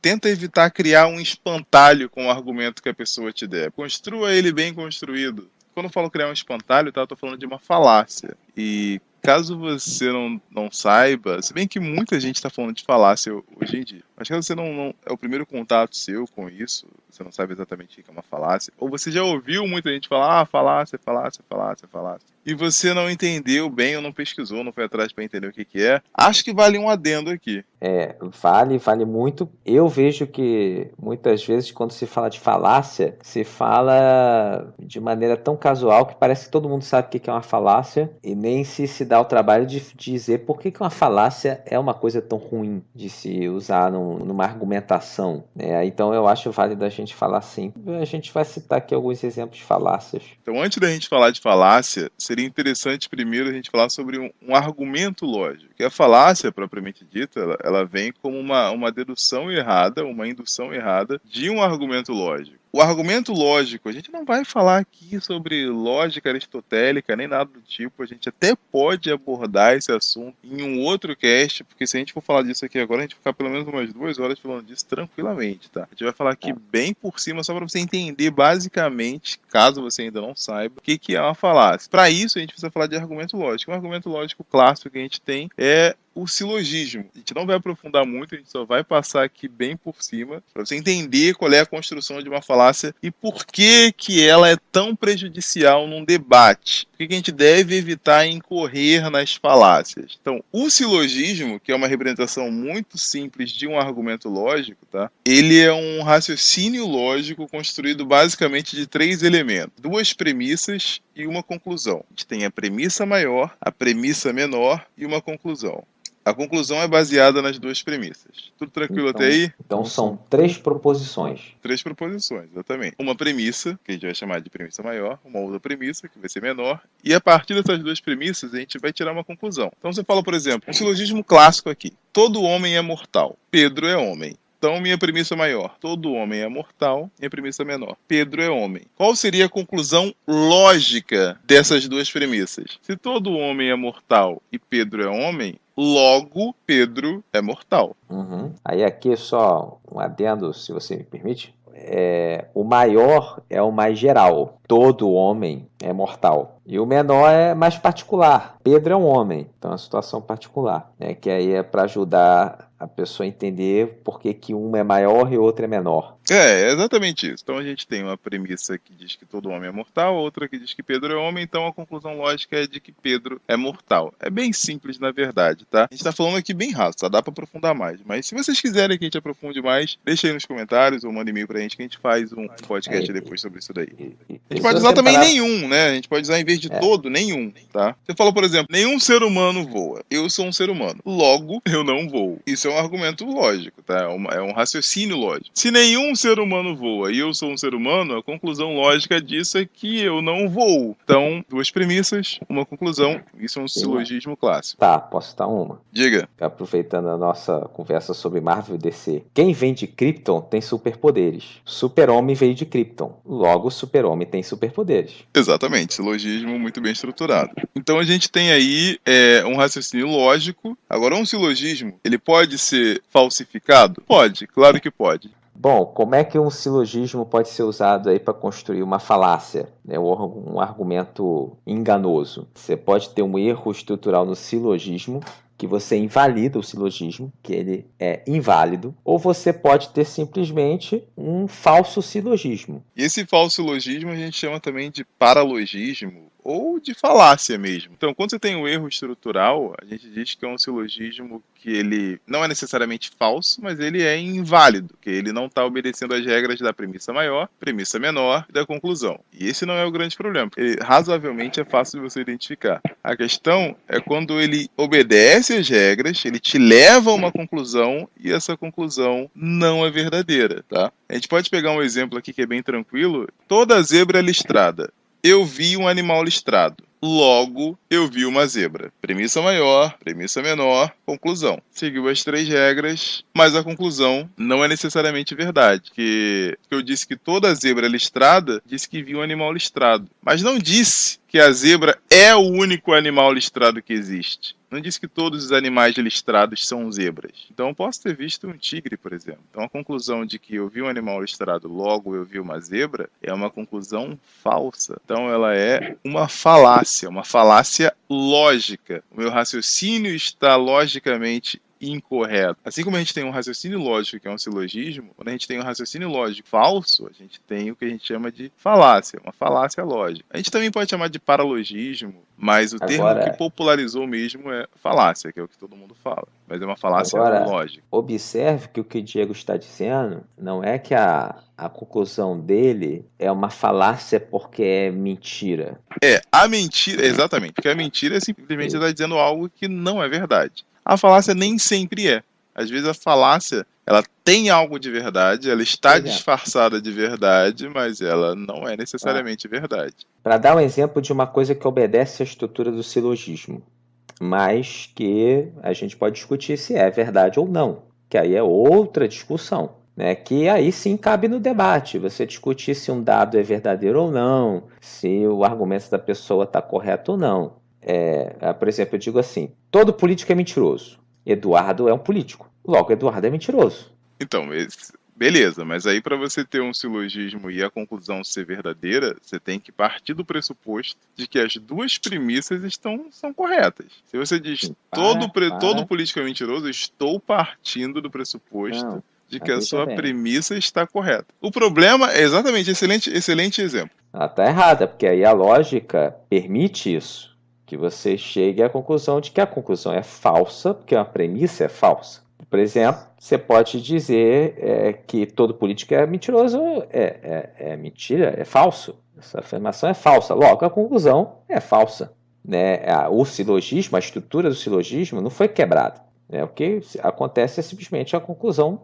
Tenta evitar criar um espantalho com o argumento que a pessoa te der. Construa ele bem construído. Quando eu falo criar um espantalho, tá, eu tô falando de uma falácia. E caso você não saiba, se bem que muita gente está falando de falácia hoje em dia, mas caso você não é o primeiro contato seu com isso, você não sabe exatamente o que é uma falácia, ou você já ouviu muita gente falar, falácia, falácia, falácia, falácia, e você não entendeu bem ou não pesquisou, não foi atrás para entender o que é, acho que vale um adendo aqui. Vale muito. Eu vejo que muitas vezes quando se fala de falácia, se fala de maneira tão casual que parece que todo mundo sabe o que é uma falácia e nem se dá o trabalho de dizer por que uma falácia é uma coisa tão ruim de se usar numa argumentação. Então eu acho válido a gente falar assim. A gente vai citar aqui alguns exemplos de falácias. Então antes da gente falar de falácia, seria interessante primeiro a gente falar sobre um argumento lógico. Que a falácia, propriamente dita, ela vem como uma dedução errada, uma indução errada de um argumento lógico. O argumento lógico, a gente não vai falar aqui sobre lógica aristotélica, nem nada do tipo. A gente até pode abordar esse assunto em um outro cast, porque se a gente for falar disso aqui agora, a gente vai ficar pelo menos umas 2 horas falando disso tranquilamente, tá? A gente vai falar aqui bem por cima, só para você entender basicamente, caso você ainda não saiba, o que é uma falácia. Para isso, a gente precisa falar de argumento lógico. Um argumento lógico clássico que a gente tem é o silogismo. A gente não vai aprofundar muito, a gente só vai passar aqui bem por cima, para você entender qual é a construção de uma falácia e por que que ela é tão prejudicial num debate. Por que a gente deve evitar incorrer nas falácias. Então, o silogismo, que é uma representação muito simples de um argumento lógico, tá? Ele é um raciocínio lógico construído basicamente de 3 elementos: 2 premissas e uma conclusão. A gente tem a premissa maior, a premissa menor e uma conclusão. A conclusão é baseada nas 2 premissas. Tudo tranquilo até aí? Então são 3 proposições. 3 proposições, exatamente. Uma premissa, que a gente vai chamar de premissa maior, uma outra premissa, que vai ser menor, e a partir dessas 2 premissas a gente vai tirar uma conclusão. Então você fala, por exemplo, um silogismo clássico aqui: todo homem é mortal, Pedro é homem. Então, minha premissa maior: todo homem é mortal. Minha premissa menor: Pedro é homem. Qual seria a conclusão lógica dessas 2 premissas? Se todo homem é mortal e Pedro é homem, logo Pedro é mortal. Aí aqui só um adendo, se você me permite. O maior é o mais geral. Todo homem é mortal. E o menor é mais particular. Pedro é um homem. Então é uma situação particular, né? Que aí é para ajudar a pessoa a entender por que que um é maior e o outro é menor. É exatamente isso. Então a gente tem uma premissa que diz que todo homem é mortal, outra que diz que Pedro é homem, então a conclusão lógica é de que Pedro é mortal. É bem simples, na verdade, tá? A gente tá falando aqui bem raso, tá? Dá pra aprofundar mais. Mas se vocês quiserem que a gente aprofunde mais, deixa aí nos comentários ou manda e-mail pra gente que a gente faz um podcast depois sobre isso daí. A gente pode usar também nenhum, né? A gente pode usar em vez de todo, nenhum, tá? Você falou, por exemplo, nenhum ser humano voa. Eu sou um ser humano. Logo, eu não voo. Isso é um argumento lógico, tá? É um raciocínio lógico. Se nenhum ser humano voa e eu sou um ser humano, a conclusão lógica disso é que eu não voo. Então, 2 premissas, uma conclusão. Isso é um silogismo clássico. Tá, posso dar uma? Diga. Aproveitando a nossa conversa sobre Marvel e DC. Quem vem de Krypton tem superpoderes. Super-Homem veio de Krypton. Logo, Super-Homem tem superpoderes. Exatamente, silogismo muito bem estruturado. Então a gente tem aí um raciocínio lógico. Agora, um silogismo, ele pode ser falsificado? Pode, claro que pode. Bom, como é que um silogismo pode ser usado aí para construir uma falácia, né? Um argumento enganoso? Você pode ter um erro estrutural no silogismo, que você invalida o silogismo, que ele é inválido, ou você pode ter simplesmente um falso silogismo. E esse falso silogismo a gente chama também de paralogismo, ou de falácia mesmo. Então, quando você tem um erro estrutural, a gente diz que é um silogismo que ele não é necessariamente falso, mas ele é inválido, que ele não está obedecendo às regras da premissa maior, premissa menor e da conclusão. E esse não é o grande problema. Ele razoavelmente é fácil de você identificar. A questão é quando ele obedece às regras, ele te leva a uma conclusão e essa conclusão não é verdadeira, tá? A gente pode pegar um exemplo aqui que é bem tranquilo. Toda zebra é listrada. Eu vi um animal listrado. Logo, eu vi uma zebra. Premissa maior, premissa menor, conclusão. Seguiu as 3 regras, mas a conclusão não é necessariamente verdade. Porque eu disse que toda zebra listrada, disse que viu um animal listrado. Mas não disse que a zebra é o único animal listrado que existe. Não disse que todos os animais listrados são zebras. Então eu posso ter visto um tigre, por exemplo. Então a conclusão de que eu vi um animal listrado, logo eu vi uma zebra, é uma conclusão falsa. Então ela é uma falácia lógica. O meu raciocínio está logicamente incorreto. Assim como a gente tem um raciocínio lógico, que é um silogismo, quando a gente tem um raciocínio lógico falso, a gente tem o que a gente chama de falácia, uma falácia lógica. A gente também pode chamar de paralogismo, mas o termo que popularizou mesmo é falácia, que é o que todo mundo fala. Mas é uma falácia lógica. Observe que o que o Diego está dizendo não é que a conclusão dele é uma falácia porque é mentira. A mentira, exatamente, porque a mentira é simplesmente estar dizendo algo que não é verdade. A falácia nem sempre é. Às vezes a falácia, ela tem algo de verdade, ela está disfarçada de verdade, mas ela não é necessariamente verdade. Para dar um exemplo de uma coisa que obedece à estrutura do silogismo, mas que a gente pode discutir se é verdade ou não, que aí é outra discussão, né? Que aí sim cabe no debate, você discutir se um dado é verdadeiro ou não, se o argumento da pessoa está correto ou não. Por exemplo, eu digo assim, todo político é mentiroso. Eduardo é um político. Logo, Eduardo é mentiroso. Então, Beleza, mas aí para você ter um silogismo e a conclusão ser verdadeira, você tem que partir do pressuposto de que as duas premissas são corretas. Se você diz Sim, todo político é mentiroso, eu estou partindo do pressuposto Não, de mas que a veja sua bem. premissa está correta. O problema é exatamente, excelente exemplo. Ela está errada, porque aí a lógica permite isso, que você chegue à conclusão de que a conclusão é falsa, porque a premissa é falsa. Por exemplo, você pode dizer que todo político é mentiroso, é mentira, é falso. Essa afirmação é falsa. Logo, a conclusão é falsa. Né? O silogismo, a estrutura do silogismo não foi quebrada. Né? O que acontece é simplesmente a conclusão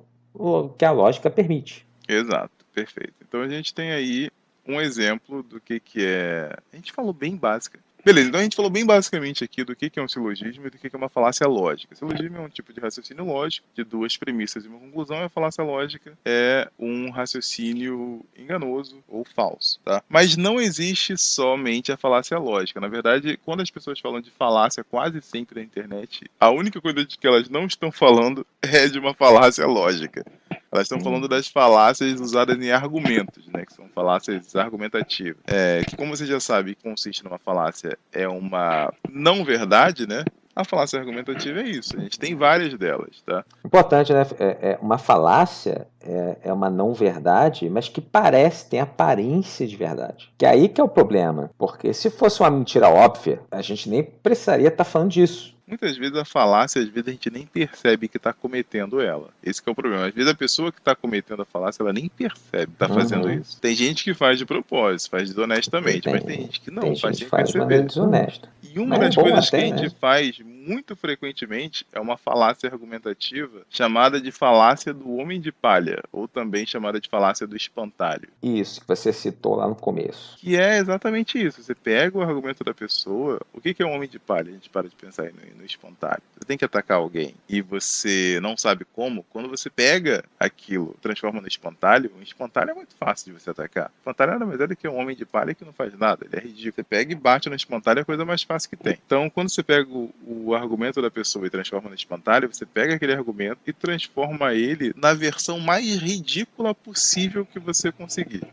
que a lógica permite. Exato, perfeito. Então a gente tem aí um exemplo do que é... A gente falou bem básica. Beleza, então a gente falou bem basicamente aqui do que é um silogismo e do que é uma falácia lógica. Silogismo é um tipo de raciocínio lógico, de duas premissas e uma conclusão, e a falácia lógica é um raciocínio enganoso ou falso, tá? Mas não existe somente a falácia lógica. Na verdade, quando as pessoas falam de falácia quase sempre na internet, a única coisa de que elas não estão falando é de uma falácia lógica. Elas estão falando das falácias usadas em argumentos, né? Que são falácias argumentativas. Que, como você já sabe, consiste numa falácia, é uma não verdade, né? A falácia argumentativa é isso. A gente tem várias delas, tá? Importante, né? Uma falácia é uma não verdade, mas que tem aparência de verdade. Que aí que é o problema. Porque se fosse uma mentira óbvia, a gente nem precisaria estar falando disso. Muitas vezes a falácia, às vezes a gente nem percebe que está cometendo ela. Esse que é o problema. Às vezes a pessoa que está cometendo a falácia, ela nem percebe que está fazendo isso. Tem gente que faz de propósito, faz desonestamente, mas tem gente que não, faz sem perceber. De maneira desonesta. E uma das coisas que a gente faz muito frequentemente é uma falácia argumentativa chamada de falácia do homem de palha, ou também chamada de falácia do espantalho. Isso, que você citou lá no começo. Que é exatamente isso. Você pega o argumento da pessoa. O que é um homem de palha? A gente para de pensar aí no espantalho. Você tem que atacar alguém e você não sabe como. Quando você pega aquilo, transforma no espantalho, um espantalho é muito fácil de você atacar. O espantalho nada mais é do que um homem de palha que não faz nada. Ele é ridículo. Você pega e bate no espantalho, é a coisa mais fácil que tem. Então, quando você pega o argumento da pessoa e transforma no espantalho, você pega aquele argumento e transforma ele na versão mais ridícula possível que você conseguir.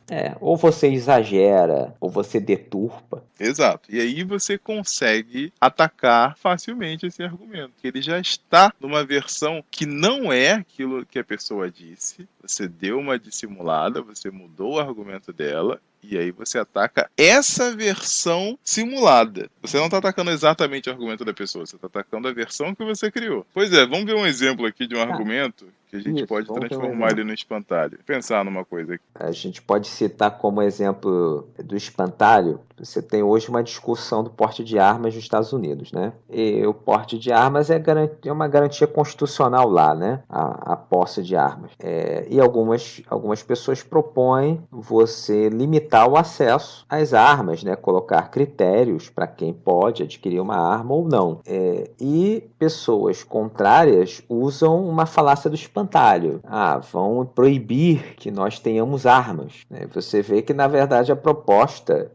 Ou você exagera, ou você deturpa. Exato. E aí você consegue atacar facilmente esse argumento. Ele já está numa versão que não é aquilo que a pessoa disse. Você deu uma dissimulada, você mudou o argumento dela, e aí você ataca essa versão simulada. Você não está atacando exatamente o argumento da pessoa, você está atacando a versão que você criou. Pois é, vamos ver um exemplo aqui de um argumento que a gente pode transformar ele no espantalho. Pensar numa coisa aqui. A gente pode citar como exemplo do espantalho. Você tem hoje uma discussão do porte de armas nos Estados Unidos, né? E o porte de armas é uma garantia constitucional lá, né? A posse de armas. E algumas pessoas propõem você limitar o acesso às armas, né? Colocar critérios para quem pode adquirir uma arma ou não. E pessoas contrárias usam uma falácia do espantalho. Vão proibir que nós tenhamos armas. Você vê que, na verdade, a proposta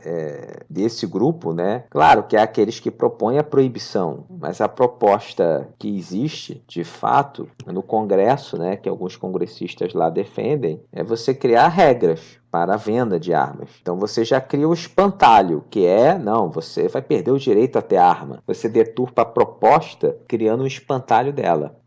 desse grupo, né? Claro que há aqueles que propõem a proibição, mas a proposta que existe, de fato, no Congresso, né, que alguns congressistas lá defendem, é você criar regras para a venda de armas. Então você já cria o espantalho, que não, você vai perder o direito a ter arma. Você deturpa a proposta criando um espantalho dela.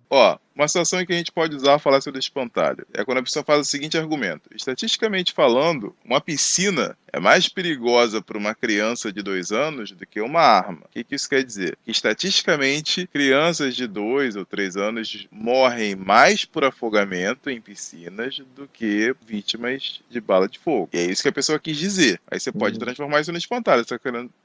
Uma situação em que a gente pode usar a falácia do espantalho é quando a pessoa faz o seguinte argumento. Estatisticamente falando, uma piscina é mais perigosa para uma criança de 2 anos do que uma arma. O que isso quer dizer? Que estatisticamente, crianças de 2 ou 3 anos morrem mais por afogamento em piscinas do que vítimas de bala de fogo. E é isso que a pessoa quis dizer. Aí você pode transformar isso no espantalho. Você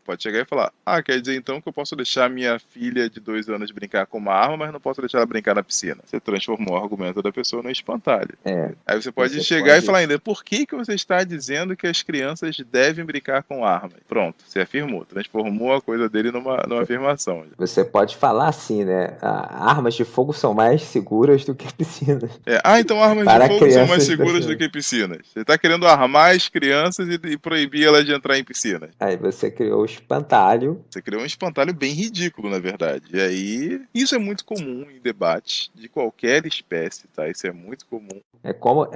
pode chegar e falar, quer dizer então que eu posso deixar minha filha de 2 anos brincar com uma arma, mas não posso deixar ela brincar na piscina. Você transformou o argumento da pessoa no espantalho. Aí você pode chegar e falar ainda, por que você está dizendo que as crianças devem brincar com armas? Pronto, você afirmou, transformou a coisa dele numa afirmação. Você pode falar assim, né? Armas de fogo são mais seguras do que piscinas. Então armas de fogo são mais seguras do que piscinas. Você está querendo armar as crianças e proibir elas de entrar em piscinas. Aí você criou o espantalho. Você criou um espantalho bem ridículo, na verdade. E aí, isso é muito comum em debate de de qualquer espécie, tá? Isso é muito comum. É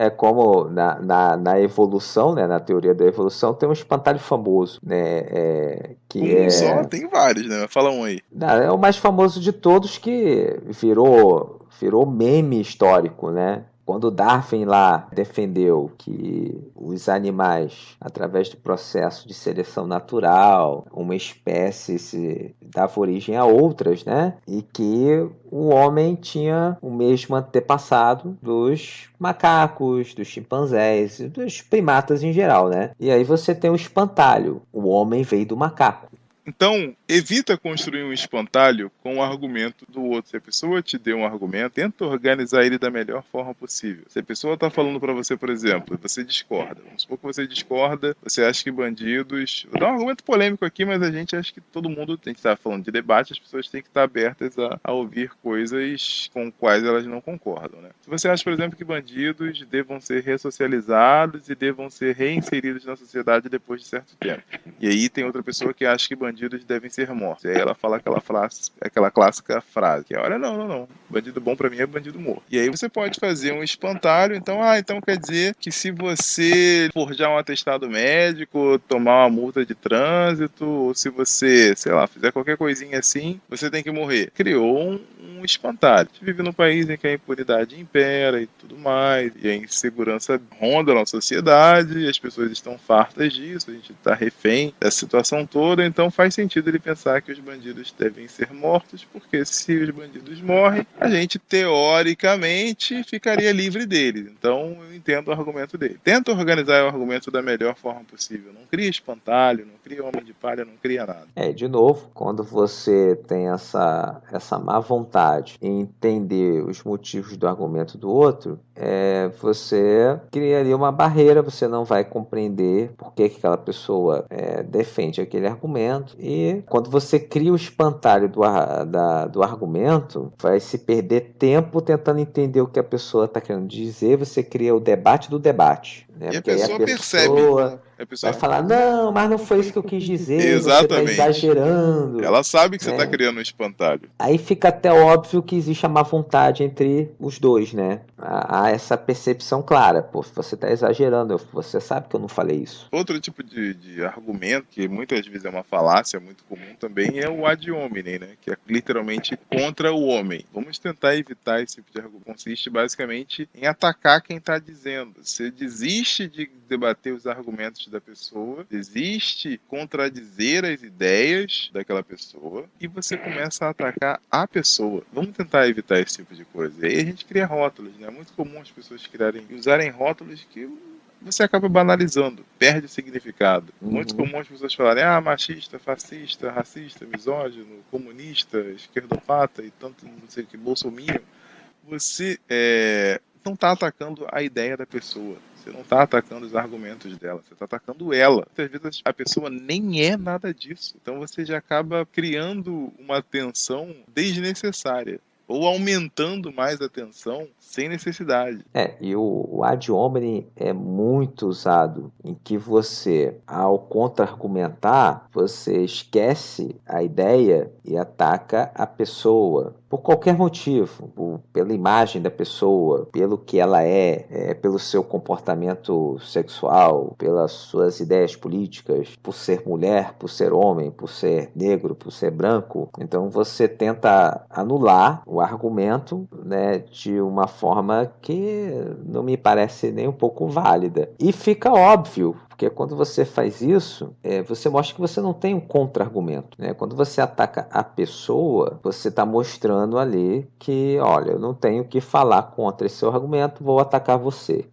como na evolução, né, na teoria da evolução, tem um espantalho famoso, né, que Um só, tem vários, né? Fala um aí. é o mais famoso de todos, que virou meme histórico, né? Quando Darwin lá defendeu que os animais, através do processo de seleção natural, uma espécie se dava origem a outras, né? E que o homem tinha o mesmo antepassado dos macacos, dos chimpanzés, dos primatas em geral, né? E aí você tem o espantalho, o homem veio do macaco. Então, evita construir um espantalho com o argumento do outro. Se a pessoa te deu um argumento, tenta organizar ele da melhor forma possível. Se a pessoa está falando para você, por exemplo, você discorda. Vamos supor que você discorda, você acha que bandidos... Vou dar um argumento polêmico aqui, mas a gente acha que todo mundo tem que estar falando de debate, as pessoas têm que estar abertas a ouvir coisas com quais elas não concordam, né? Se você acha, por exemplo, que bandidos devam ser ressocializados e devam ser reinseridos na sociedade depois de certo tempo. E aí tem outra pessoa que acha que bandidos devem ser mortos. E aí ela fala aquela clássica frase, que é, olha, não. Bandido bom pra mim é bandido morto. E aí você pode fazer um espantalho, então quer dizer que se você forjar um atestado médico, tomar uma multa de trânsito, ou se você, sei lá, fizer qualquer coisinha assim, você tem que morrer. Criou um espantalho. A gente vive num país em que a impunidade impera e tudo mais, e a insegurança ronda na sociedade, e as pessoas estão fartas disso, a gente está refém dessa situação toda, então faz sentido ele pensar que os bandidos devem ser mortos, porque se os bandidos morrem, a gente teoricamente ficaria livre deles. Então eu entendo o argumento dele. Tenta organizar o argumento da melhor forma possível. Não cria espantalho, não cria homem de palha, não cria nada. De novo, quando você tem essa má vontade em entender os motivos do argumento do outro, você criaria uma barreira, você não vai compreender por que aquela pessoa defende aquele argumento, e quando você cria o espantalho do argumento, vai se perder tempo tentando entender o que a pessoa está querendo dizer, você cria o debate do debate. E a pessoa percebe. Vai falar, não, mas não foi isso que eu quis dizer, Exatamente. você está exagerando. Ela sabe que você está criando um espantalho. Aí fica até óbvio que existe a má vontade entre os dois, né? Há essa percepção clara. Pô, você está exagerando, você sabe que eu não falei isso. Outro tipo de argumento, que muitas vezes é uma falácia muito comum também, é o ad hominem, né? Que é literalmente contra o homem. Vamos tentar evitar esse tipo de argumento. Consiste basicamente em atacar quem está dizendo. Você desiste de debater os argumentos da pessoa, desiste contradizer as ideias daquela pessoa e você começa a atacar a pessoa. Vamos tentar evitar esse tipo de coisa. E aí a gente cria rótulos, né? É muito comum as pessoas usarem rótulos que você acaba banalizando, perde o significado. Muito comum as pessoas falarem machista, fascista, racista, misógino, comunista, esquerdopata e tanto não sei o que, bolsominion. Você não está atacando a ideia da pessoa. Você não está atacando os argumentos dela, você está atacando ela. Muitas vezes a pessoa nem é nada disso. Então você já acaba criando uma tensão desnecessária, ou aumentando mais a tensão sem necessidade. E o ad hominem é muito usado em que você, ao contra-argumentar, você esquece a ideia e ataca a pessoa. Por qualquer motivo, pela imagem da pessoa, pelo que ela pelo seu comportamento sexual, pelas suas ideias políticas, por ser mulher, por ser homem, por ser negro, por ser branco. Então você tenta anular o argumento, né, de uma forma que não me parece nem um pouco válida. E fica óbvio, porque quando você faz isso, você mostra que você não tem um contra-argumento, né? Quando você ataca a pessoa, você está mostrando ali que, olha, eu não tenho o que falar contra esse seu argumento, vou atacar você.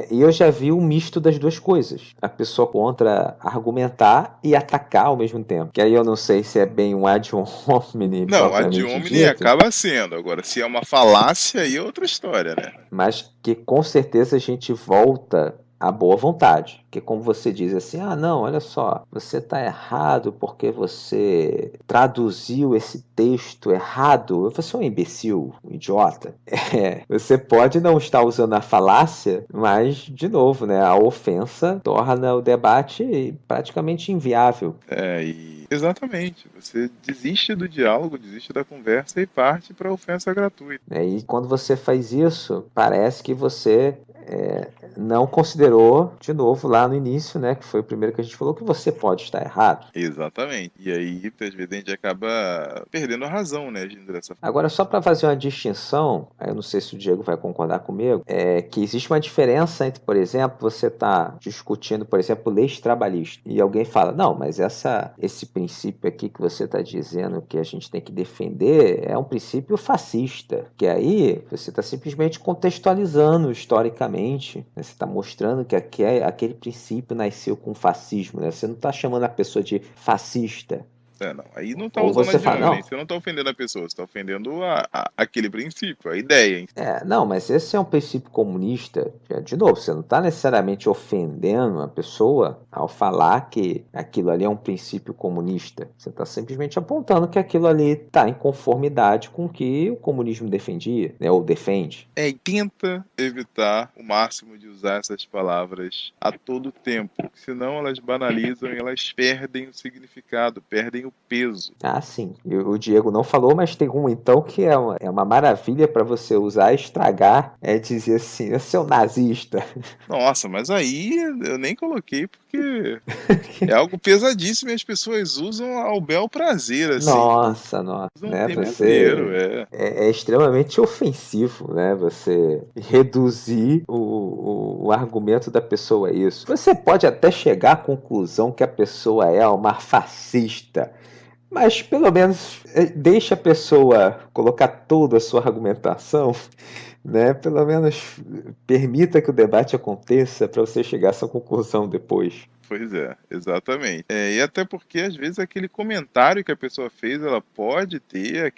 E eu já vi um misto das duas coisas. A pessoa contra-argumentar e atacar ao mesmo tempo. Que aí eu não sei se é bem um ad hominem. Não, ad hominem acaba sendo. Agora, se é uma falácia, aí é outra história, né? Mas que com certeza a gente volta à boa vontade. Porque como você diz assim, não, olha só, você está errado porque você traduziu esse texto errado. Você é um imbecil, um idiota. Você pode não estar usando a falácia, mas, de novo, né, a ofensa torna o debate praticamente inviável. E exatamente, você desiste do diálogo, desiste da conversa e parte para a ofensa gratuita. E quando você faz isso, parece que você não considerou, de novo, lá no início, né, que foi o primeiro que a gente falou, que você pode estar errado. Exatamente. E aí, às vezes, a gente acaba perdendo a razão, né, agindo dessa forma. Agora, só para fazer uma distinção, eu não sei se o Diego vai concordar comigo, é que existe uma diferença entre, por exemplo, você está discutindo, por exemplo, leis trabalhistas, e alguém fala, não, mas esse princípio aqui que você está dizendo que a gente tem que defender é um princípio fascista, que aí você está simplesmente contextualizando historicamente, né? Você está mostrando que aquele princípio nasceu com o fascismo, né? Você não está chamando a pessoa de fascista. Não. Aí não tá Ou usando você ad fala, hominem, não. você não tá ofendendo a pessoa, você tá ofendendo aquele princípio, a ideia. Não, mas esse é um princípio comunista. De novo, você não está necessariamente ofendendo a pessoa ao falar que aquilo ali é um princípio comunista. Você está simplesmente apontando que aquilo ali está em conformidade com o que o comunismo defendia, né, ou defende. E tenta evitar o máximo de usar essas palavras a todo tempo, senão elas banalizam e elas perdem o significado, perdem o peso. Ah, sim. E o Diego não falou, mas tem um então que é uma maravilha para você usar e estragar, é dizer assim, seu nazista. Nossa, mas aí eu nem coloquei porque é algo pesadíssimo e as pessoas usam ao bel prazer, assim. Nossa, Usam né? o tempo Você inteiro, é extremamente ofensivo, né? Você reduzir o argumento da pessoa a isso. Você pode até chegar à conclusão que a pessoa é uma fascista, mas pelo menos deixa a pessoa colocar toda a sua argumentação, né? Pelo menos permita que o debate aconteça para você chegar a essa conclusão depois. Pois é, exatamente. E até porque, às vezes, aquele comentário que a pessoa fez, ela pode ter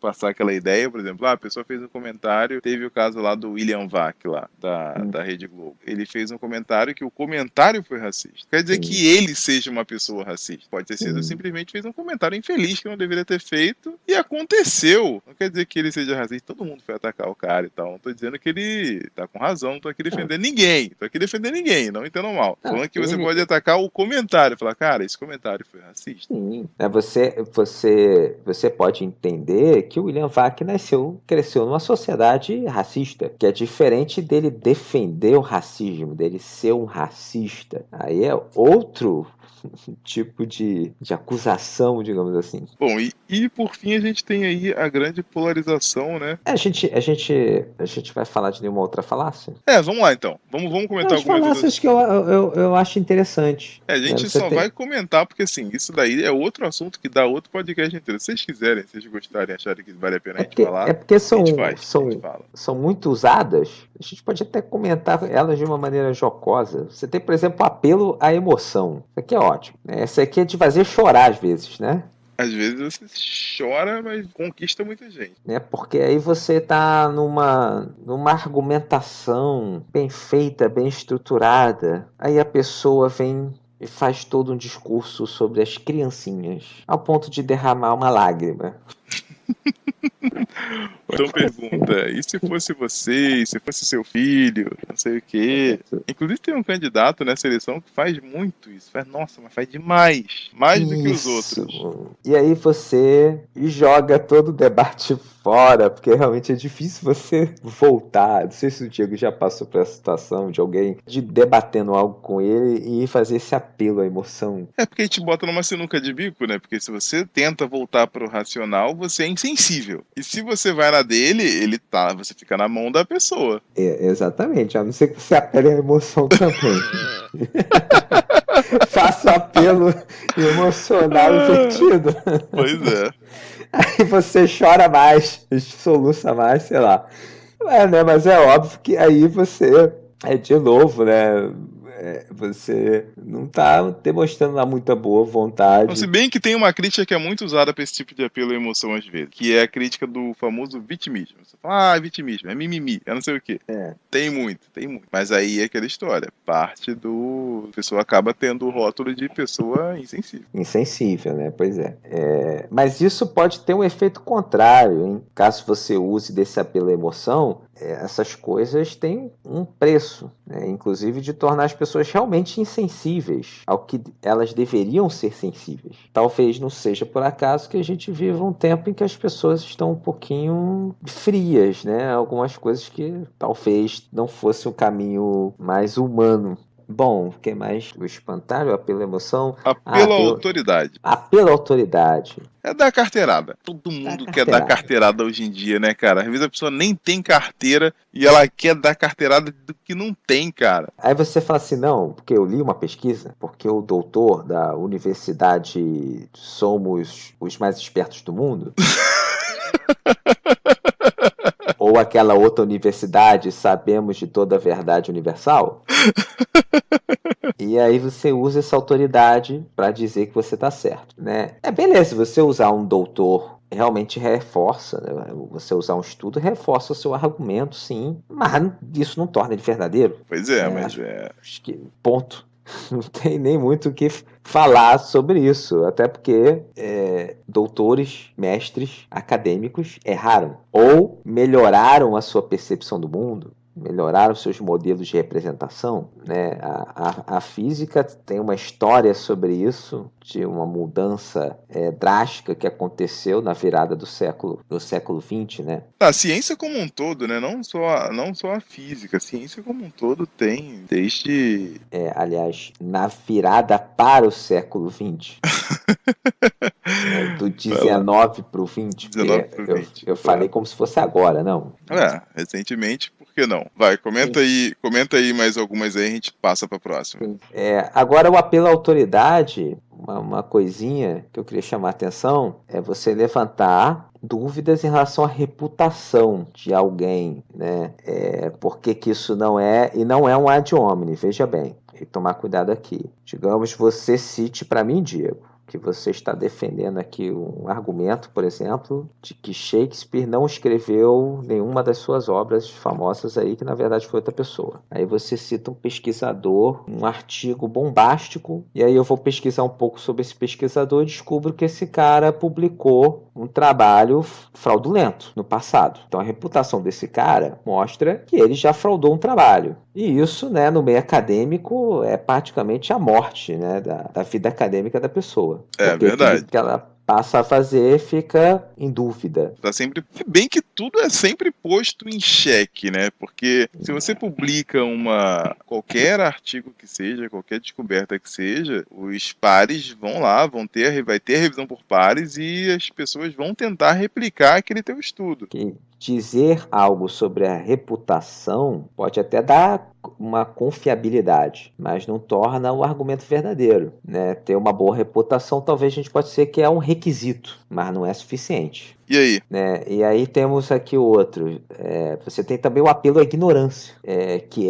passar aquela ideia, por exemplo, a pessoa fez um comentário, teve o caso lá do William Vac, lá, da Rede Globo. Ele fez um comentário que o comentário foi racista. Quer dizer que ele seja uma pessoa racista. Pode ter sido simplesmente fez um comentário infeliz que não deveria ter feito e aconteceu. Não quer dizer que ele seja racista. Todo mundo foi atacar o cara e tal. Não tô dizendo que ele tá com razão, não tô aqui defendendo ninguém. Tô aqui defendendo ninguém, não entendam mal. Falando que você pode atacar o comentário, falar, cara, esse comentário foi racista. Sim, você pode entender que o William Vac cresceu numa sociedade racista, que é diferente dele defender o racismo, dele ser um racista. Aí é outro tipo de acusação, digamos assim. Bom, e por fim a gente tem aí a grande polarização, né? A gente vai falar de nenhuma outra falácia? Vamos lá então. Vamos comentar As algumas falácias outras. que eu acho interessante. A gente só vai comentar porque, assim, isso daí é outro assunto que dá outro podcast inteiro. Se vocês quiserem, se vocês gostarem, acharem que vale a pena a gente falar, porque a gente fala. são muito usadas. A gente pode até comentar elas de uma maneira jocosa. Você tem, por exemplo, apelo à emoção. Isso aqui é ótimo. Essa aqui é de fazer chorar às vezes, né? Às vezes você chora, mas conquista muita gente. Porque aí você está numa argumentação bem feita, bem estruturada. Aí a pessoa vem e faz todo um discurso sobre as criancinhas, ao ponto de derramar uma lágrima. Então pergunta, e se fosse você, e se fosse seu filho, não sei o quê. Inclusive tem um candidato nessa eleição que faz muito isso. Nossa, mas faz demais. Mais do que os outros. E aí você joga todo o debate fora, porque realmente é difícil você voltar. Não sei se o Diego já passou por essa situação de alguém debatendo algo com ele e fazer esse apelo à emoção. Porque a gente bota numa sinuca de bico, né? Porque se você tenta voltar pro racional, você é insensível. E se você vai na dele, você fica na mão da pessoa. Exatamente, a não ser que você apele à emoção também. Faça apelo emocional invertido. Pois é. Aí você chora mais, soluça mais, sei lá. Né? Mas é óbvio que aí você de novo, né? Você não está demonstrando lá muita boa vontade. Se bem que tem uma crítica que é muito usada para esse tipo de apelo à emoção às vezes, que é a crítica do famoso vitimismo. Você fala, vitimismo, é mimimi, é não sei o quê. Tem muito. Mas aí é aquela história, parte do... A pessoa acaba tendo o rótulo de pessoa insensível. Insensível, né? Pois é. Mas isso pode ter um efeito contrário, hein? Caso você use desse apelo à emoção, essas coisas têm um preço, né? Inclusive de tornar as pessoas pessoas realmente insensíveis ao que elas deveriam ser sensíveis. Talvez não seja por acaso que a gente viva um tempo em que as pessoas estão um pouquinho frias, né? Algumas coisas que talvez não fosse um caminho mais humano. Bom, o que mais? O espantalho, o apelo à emoção? Apelo à autoridade. Apelo à autoridade. É dar carteirada. Todo mundo quer dar carteirada hoje em dia, né, cara? Às vezes a pessoa nem tem carteira e ela quer dar carteirada do que não tem, cara. Aí você fala assim, não, porque eu li uma pesquisa, porque o doutor da universidade somos os mais espertos do mundo. Ou aquela outra universidade, sabemos de toda a verdade universal. E aí você usa essa autoridade para dizer que você está certo, né? É beleza, você usar um doutor realmente reforça, né? Você usar um estudo reforça o seu argumento, sim, mas isso não torna ele verdadeiro. Pois é, mas é... Acho que ponto. Não tem nem muito o que falar sobre isso, até porque doutores, mestres, acadêmicos erraram ou melhoraram a sua percepção do mundo, melhoraram seus modelos de representação, né? A física tem uma história sobre isso, de uma mudança drástica que aconteceu na virada do século XX, né? A ciência como um todo, né? Não só a física, a ciência como um todo tem, desde... aliás, na virada para o século XX. Do 19 para o 20. Eu falei como se fosse agora, não? Recentemente, por que não? Vai, comenta aí mais algumas aí, a gente passa para a próxima. Agora, o apelo à autoridade, uma coisinha que eu queria chamar a atenção, é você levantar dúvidas em relação à reputação de alguém, né? Por que isso não é, e não é um ad hominem, veja bem, tem que tomar cuidado aqui. Digamos, você cite para mim, Diego, que você está defendendo aqui um argumento, por exemplo, de que Shakespeare não escreveu nenhuma das suas obras famosas aí, que na verdade foi outra pessoa. Aí você cita um pesquisador, um artigo bombástico, e aí eu vou pesquisar um pouco sobre esse pesquisador e descubro que esse cara publicou um trabalho fraudulento no passado. Então a reputação desse cara mostra que ele já fraudou um trabalho. E isso, né, no meio acadêmico, é praticamente a morte, né, da vida acadêmica da pessoa. É verdade. O que ela passa a fazer fica em dúvida. Tá sempre... Bem que tudo é sempre posto em xeque, né? Porque se você publica qualquer artigo que seja, qualquer descoberta que seja, os pares vão lá, vai ter a revisão por pares e as pessoas vão tentar replicar aquele teu estudo. Dizer algo sobre a reputação pode até dar uma confiabilidade, mas não torna o argumento verdadeiro, né? Ter uma boa reputação talvez a gente pode dizer que é um requisito, mas não é suficiente. E aí? Né? E aí temos aqui outro. Você tem também o apelo à ignorância, que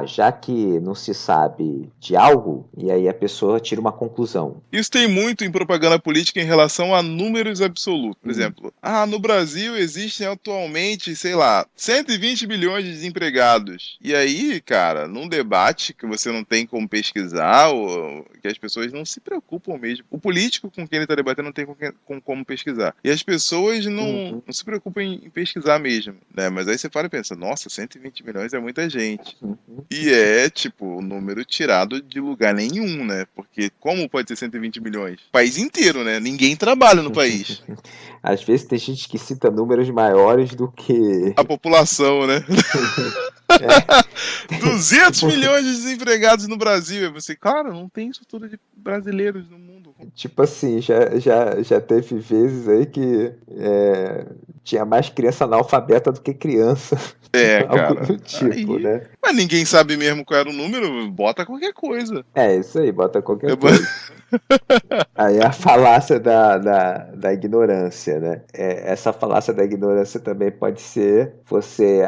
já que não se sabe de algo, e aí a pessoa tira uma conclusão. Isso tem muito em propaganda política em relação a números absolutos. Por exemplo, no Brasil existem atualmente, 120 milhões de desempregados. E aí, cara, num debate que você não tem como pesquisar, ou que as pessoas não se preocupam mesmo. O político com quem ele está debatendo não tem como pesquisar. E as pessoas não se preocupam em pesquisar mesmo, né? Mas aí você para e pensa, nossa, 120 milhões é muita gente. E é, um número tirado de lugar nenhum, né? Porque como pode ser 120 milhões? O país inteiro, né? Ninguém trabalha no país. Às vezes tem gente que cita números maiores do que... a população, né? 200 milhões de desempregados no Brasil. E você, cara, não tem isso tudo de brasileiros no mundo. Tipo assim, já teve vezes aí que tinha mais criança analfabeta do que criança. Cara. Algo do tipo, aí, né? Mas ninguém sabe mesmo qual era o número, bota qualquer coisa. Isso aí, bota qualquer coisa. Aí a falácia da ignorância, né? Essa falácia da ignorância também pode ser você...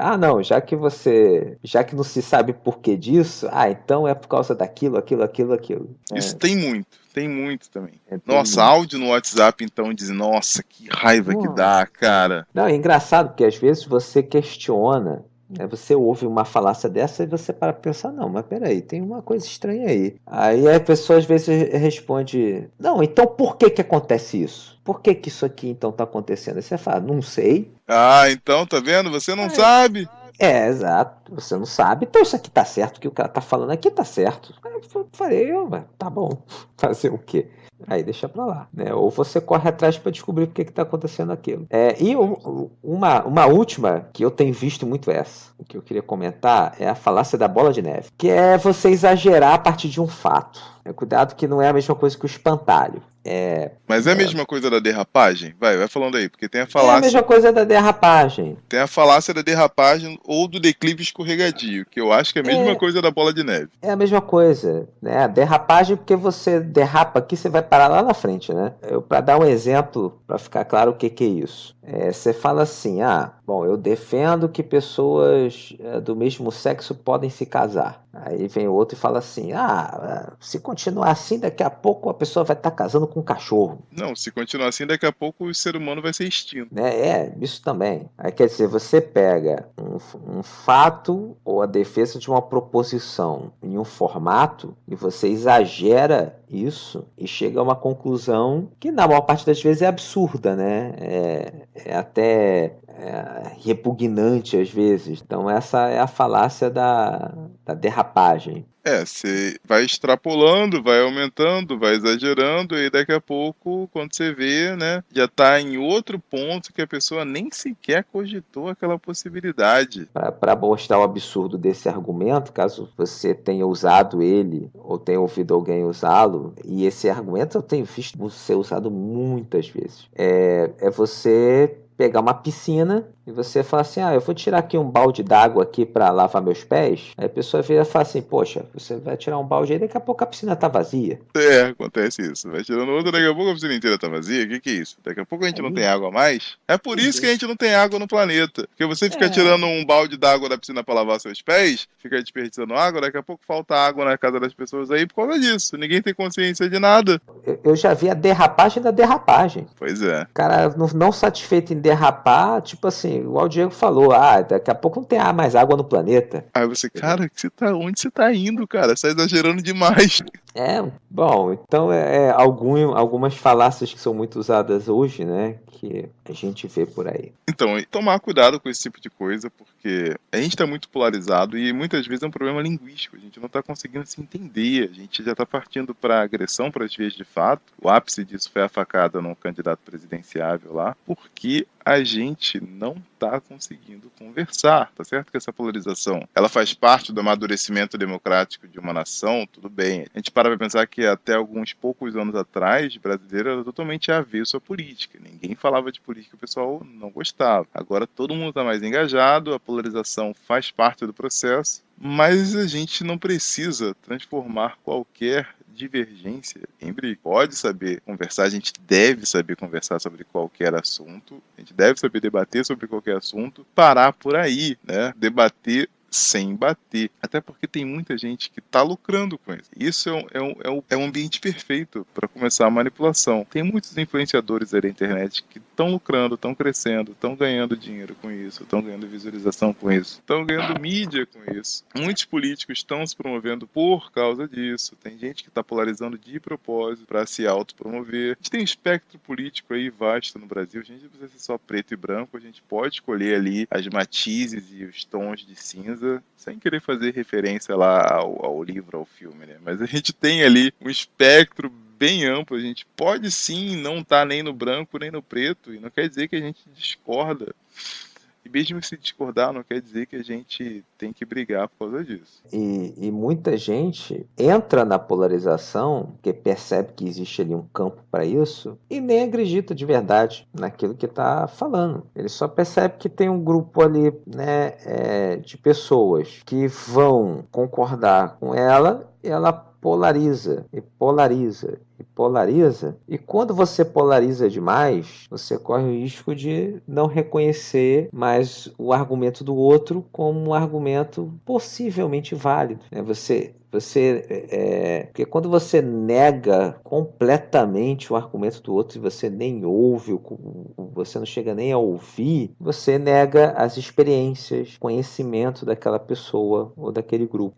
já que não se sabe por que disso, então é por causa daquilo, aquilo. Isso tem muito também. Nossa, áudio no WhatsApp, então, diz, nossa, que raiva que dá, cara. Não, é engraçado, porque às vezes você questiona, né, você ouve uma falácia dessa e você para pensar, não, mas peraí, tem uma coisa estranha aí. Aí a pessoa às vezes responde, não, então por que acontece isso? Por que isso aqui então está acontecendo? Aí você fala, não sei. Então, tá vendo? Você não sabe. Exato. Você não sabe, então isso aqui tá certo, o que o cara tá falando aqui tá certo. Aí eu falei, tá bom, fazer o quê? Aí deixa pra lá, né? Ou você corre atrás para descobrir por que tá acontecendo aquilo. Uma última, que eu tenho visto muito essa, que eu queria comentar, é a falácia da bola de neve, que é você exagerar a partir de um fato. Cuidado que não é a mesma coisa que o espantalho. Mas é a mesma coisa da derrapagem? Vai falando aí, porque tem a É a falácia. mesma coisa da derrapagem. Tem a falácia da derrapagem ou do declive escorregadio, que eu acho que é a mesma coisa da bola de neve. É a mesma coisa, né? A derrapagem, porque você derrapa aqui, você vai parar lá na frente, né? Para dar um exemplo, para ficar claro o que é isso. Você fala assim, bom, eu defendo que pessoas do mesmo sexo podem se casar. Aí vem outro e fala assim, se continuar assim, daqui a pouco a pessoa vai estar casando com um cachorro. Não, se continuar assim, daqui a pouco o ser humano vai ser extinto. Né? Isso também. Aí quer dizer, você pega um fato ou a defesa de uma proposição em um formato e você exagera isso e chega a uma conclusão que na maior parte das vezes é absurda, né? É até repugnante às vezes. Então essa é a falácia da derrapagem. Você vai extrapolando, vai aumentando, vai exagerando, e daqui a pouco, quando você vê, né, já está em outro ponto que a pessoa nem sequer cogitou aquela possibilidade. Para mostrar o absurdo desse argumento, caso você tenha usado ele ou tenha ouvido alguém usá-lo, e esse argumento eu tenho visto ser usado muitas vezes, é você pegar uma piscina e você fala assim, eu vou tirar aqui um balde d'água aqui para lavar meus pés. Aí a pessoa vira e fala assim, poxa, você vai tirar um balde aí, daqui a pouco a piscina tá vazia. Acontece isso. Vai tirando outra, daqui a pouco a piscina inteira tá vazia. O que é isso? Daqui a pouco a gente não tem água a mais. É por isso que a gente não tem água no planeta. Porque você fica tirando um balde d'água da piscina para lavar seus pés, fica desperdiçando água, daqui a pouco falta água na casa das pessoas aí por causa disso. Ninguém tem consciência de nada. Eu já vi a derrapagem da derrapagem. Pois é. O cara não satisfeito em derrapar, tipo assim, igual o Diego falou, daqui a pouco não tem mais água no planeta. Aí você, cara, onde você tá indo, cara? Você tá exagerando demais. Bom, então algumas falácias que são muito usadas hoje, né, que a gente vê por aí. Então, tomar cuidado com esse tipo de coisa, porque a gente tá muito polarizado e muitas vezes é um problema linguístico, a gente não tá conseguindo se entender, a gente já tá partindo para agressão, para as vias de fato. O ápice disso foi a facada num candidato presidenciável lá, porque a gente não está conseguindo conversar, tá certo que essa polarização, ela faz parte do amadurecimento democrático de uma nação, tudo bem. A gente para pensar que até alguns poucos anos atrás, brasileiro era totalmente avesso à política. Ninguém falava de política, o pessoal não gostava. Agora todo mundo está mais engajado, a polarização faz parte do processo, mas a gente não precisa transformar qualquer divergência em briga. Pode saber conversar, a gente deve saber conversar sobre qualquer assunto, a gente deve saber debater sobre qualquer assunto, parar por aí, né? Debater sem bater. Até porque tem muita gente que está lucrando com isso. Isso é um ambiente perfeito para começar a manipulação. Tem muitos influenciadores aí da internet que estão lucrando, estão crescendo, estão ganhando dinheiro com isso, estão ganhando visualização com isso, estão ganhando mídia com isso. Muitos políticos estão se promovendo por causa disso. Tem gente que está polarizando de propósito para se autopromover. A gente tem um espectro político aí vasto no Brasil. A gente não precisa ser só preto e branco. A gente pode escolher ali as matizes e os tons de cinza, sem querer fazer referência lá ao livro, ao filme, né? Mas a gente tem ali um espectro bem amplo, a gente pode sim não estar nem no branco nem no preto, e não quer dizer que a gente discorda. E mesmo se discordar, não quer dizer que a gente tem que brigar por causa disso. E muita gente entra na polarização, porque percebe que existe ali um campo para isso, e nem acredita de verdade naquilo que está falando. Ele só percebe que tem um grupo ali, né, de pessoas que vão concordar com ela, e ela polariza, e polariza, e polariza. E quando você polariza demais, você corre o risco de não reconhecer mais o argumento do outro como um argumento possivelmente válido. Você Porque quando você nega completamente o argumento do outro e você nem ouve, você não chega nem a ouvir, você nega as experiências, conhecimento daquela pessoa ou daquele grupo,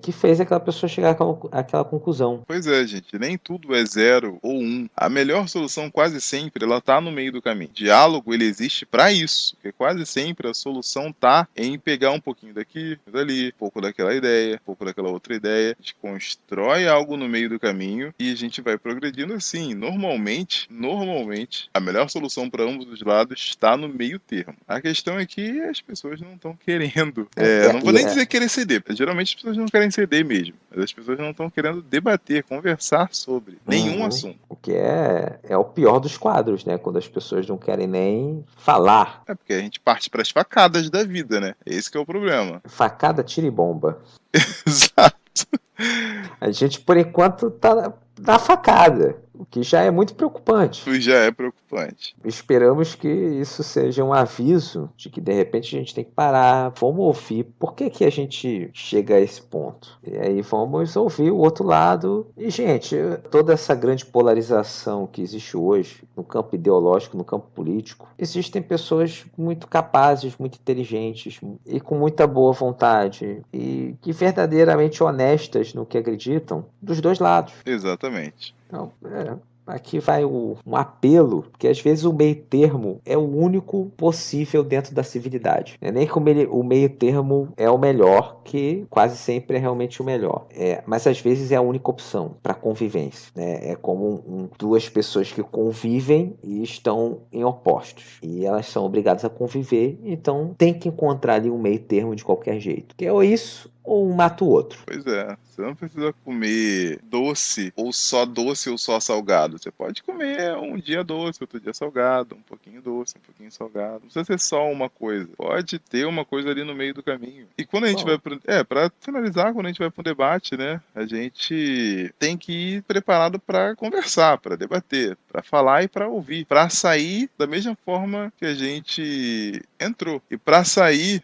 que fez aquela pessoa chegar àquela conclusão. Pois é, gente, nem tudo é 0 ou 1. A melhor solução quase sempre ela tá no meio do caminho. O diálogo ele existe para isso, porque quase sempre a solução tá em pegar um pouquinho daqui, dali, um pouco daquela ideia, um pouco daquela outra ideia. A gente constrói algo no meio do caminho e a gente vai progredindo assim. Normalmente, a melhor solução para ambos os lados está no meio termo. A questão é que as pessoas não estão querendo. Não vou nem dizer querer ceder. Geralmente as pessoas não querem ceder mesmo. Mas as pessoas não estão querendo debater, conversar sobre nenhum assunto. O que é o pior dos quadros, né? Quando as pessoas não querem nem falar. É porque a gente parte para as facadas da vida, né? Esse que é o problema. Facada, tira e bomba. Exato. A gente, por enquanto, tá na facada, o que já é muito preocupante. Já é preocupante. Esperamos que isso seja um aviso de que, de repente, a gente tem que parar, vamos ouvir por que a gente chega a esse ponto. E aí vamos ouvir o outro lado. E, gente, toda essa grande polarização que existe hoje, no campo ideológico, no campo político, existem pessoas muito capazes, muito inteligentes e com muita boa vontade e que verdadeiramente honestas no que acreditam, dos dois lados. Exatamente. Então, aqui vai um apelo, porque às vezes o meio termo é o único possível dentro da civilidade. Não é nem que o meio termo é o melhor, que quase sempre é realmente o melhor. Mas às vezes é a única opção para convivência. Né? É como duas pessoas que convivem e estão em opostos. E elas são obrigadas a conviver, então tem que encontrar ali um meio termo de qualquer jeito. Que é ou isso, ou um mata o outro. Pois é, você não precisa comer doce ou só salgado. Você pode comer um dia doce, outro dia salgado, um pouquinho doce, um pouquinho salgado. Não precisa ser só uma coisa. Pode ter uma coisa ali no meio do caminho. E quando a gente vai pra finalizar, quando a gente vai para um debate, né, a gente tem que ir preparado para conversar, para debater, para falar e para ouvir, para sair da mesma forma que a gente entrou. E para sair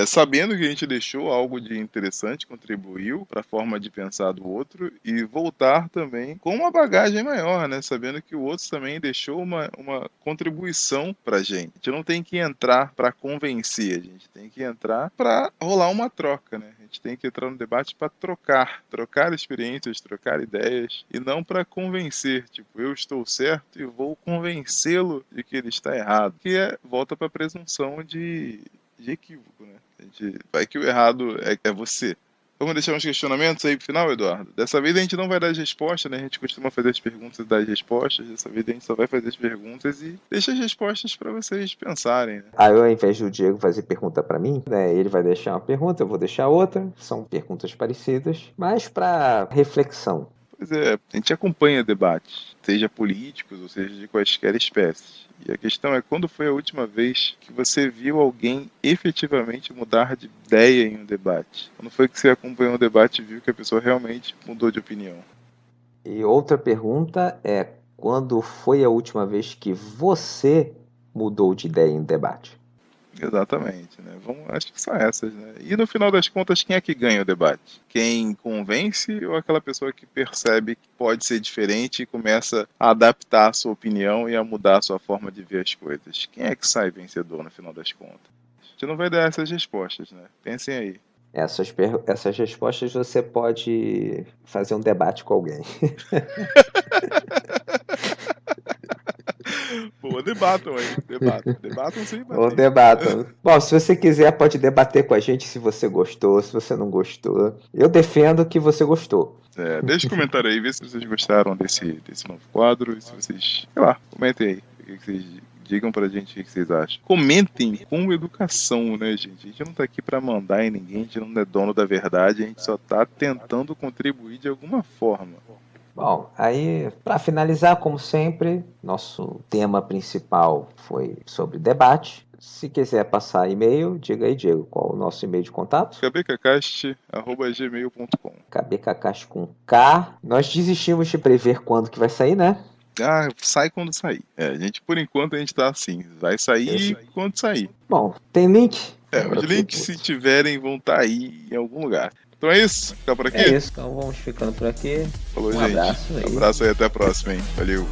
sabendo que a gente deixou algo de interessante, contribuiu para a forma de pensar do outro e voltar também com uma bagagem maior, né? Sabendo que o outro também deixou uma contribuição para a gente. A gente não tem que entrar para convencer, a gente tem que entrar para rolar uma troca, né? A gente tem que entrar no debate para trocar experiências, trocar ideias e não para convencer. Tipo, eu estou certo e vou convencê-lo de que ele está errado. Que volta para a presunção de equívoco, né? A gente vai que o errado é você. Vamos deixar uns questionamentos aí pro final, Eduardo? Dessa vez a gente não vai dar as respostas, né? A gente costuma fazer as perguntas e dar as respostas. Dessa vez a gente só vai fazer as perguntas e deixa as respostas para vocês pensarem, né? Aí, ao invés do Diego fazer pergunta para mim, né? Ele vai deixar uma pergunta, eu vou deixar outra. São perguntas parecidas, mas para reflexão. Pois é, a gente acompanha debates, seja políticos ou seja de quaisquer espécies. E a questão é, quando foi a última vez que você viu alguém efetivamente mudar de ideia em um debate? Quando foi que você acompanhou um debate e viu que a pessoa realmente mudou de opinião? E outra pergunta é, quando foi a última vez que você mudou de ideia em debate? Exatamente, né? Acho que são essas, né? E no final das contas, quem é que ganha o debate? Quem convence ou aquela pessoa que percebe que pode ser diferente e começa a adaptar a sua opinião e a mudar a sua forma de ver as coisas? Quem é que sai vencedor no final das contas? A gente não vai dar essas respostas, né? Pensem aí. Essas respostas você pode fazer um debate com alguém. Pô, debatam aí, debatam sem bater. Ou debatam. Bom, se você quiser, pode debater com a gente se você gostou, se você não gostou. Eu defendo que você gostou. Deixa um comentário aí, vê se vocês gostaram desse novo quadro. E se vocês, sei lá, comentem aí. O que vocês digam pra gente o que vocês acham. Comentem com educação, né, gente? A gente não tá aqui pra mandar em ninguém, a gente não é dono da verdade, a gente só tá tentando contribuir de alguma forma. Bom, aí, para finalizar, como sempre, nosso tema principal foi sobre debate. Se quiser passar e-mail, diga aí, Diego, qual é o nosso e-mail de contato? kbkcast@gmail.com. kbkcast com K. Nós desistimos de prever quando que vai sair, né? Sai quando sair. A gente, por enquanto, a gente tá assim, vai sair quando sair. Bom, tem link? Os links, se tiverem, vão estar aí em algum lugar. Então é isso, ficar por aqui? É isso, então vamos ficando por aqui. Falou, Um gente. abraço aí. Abraço aí, até a próxima, hein? Valeu.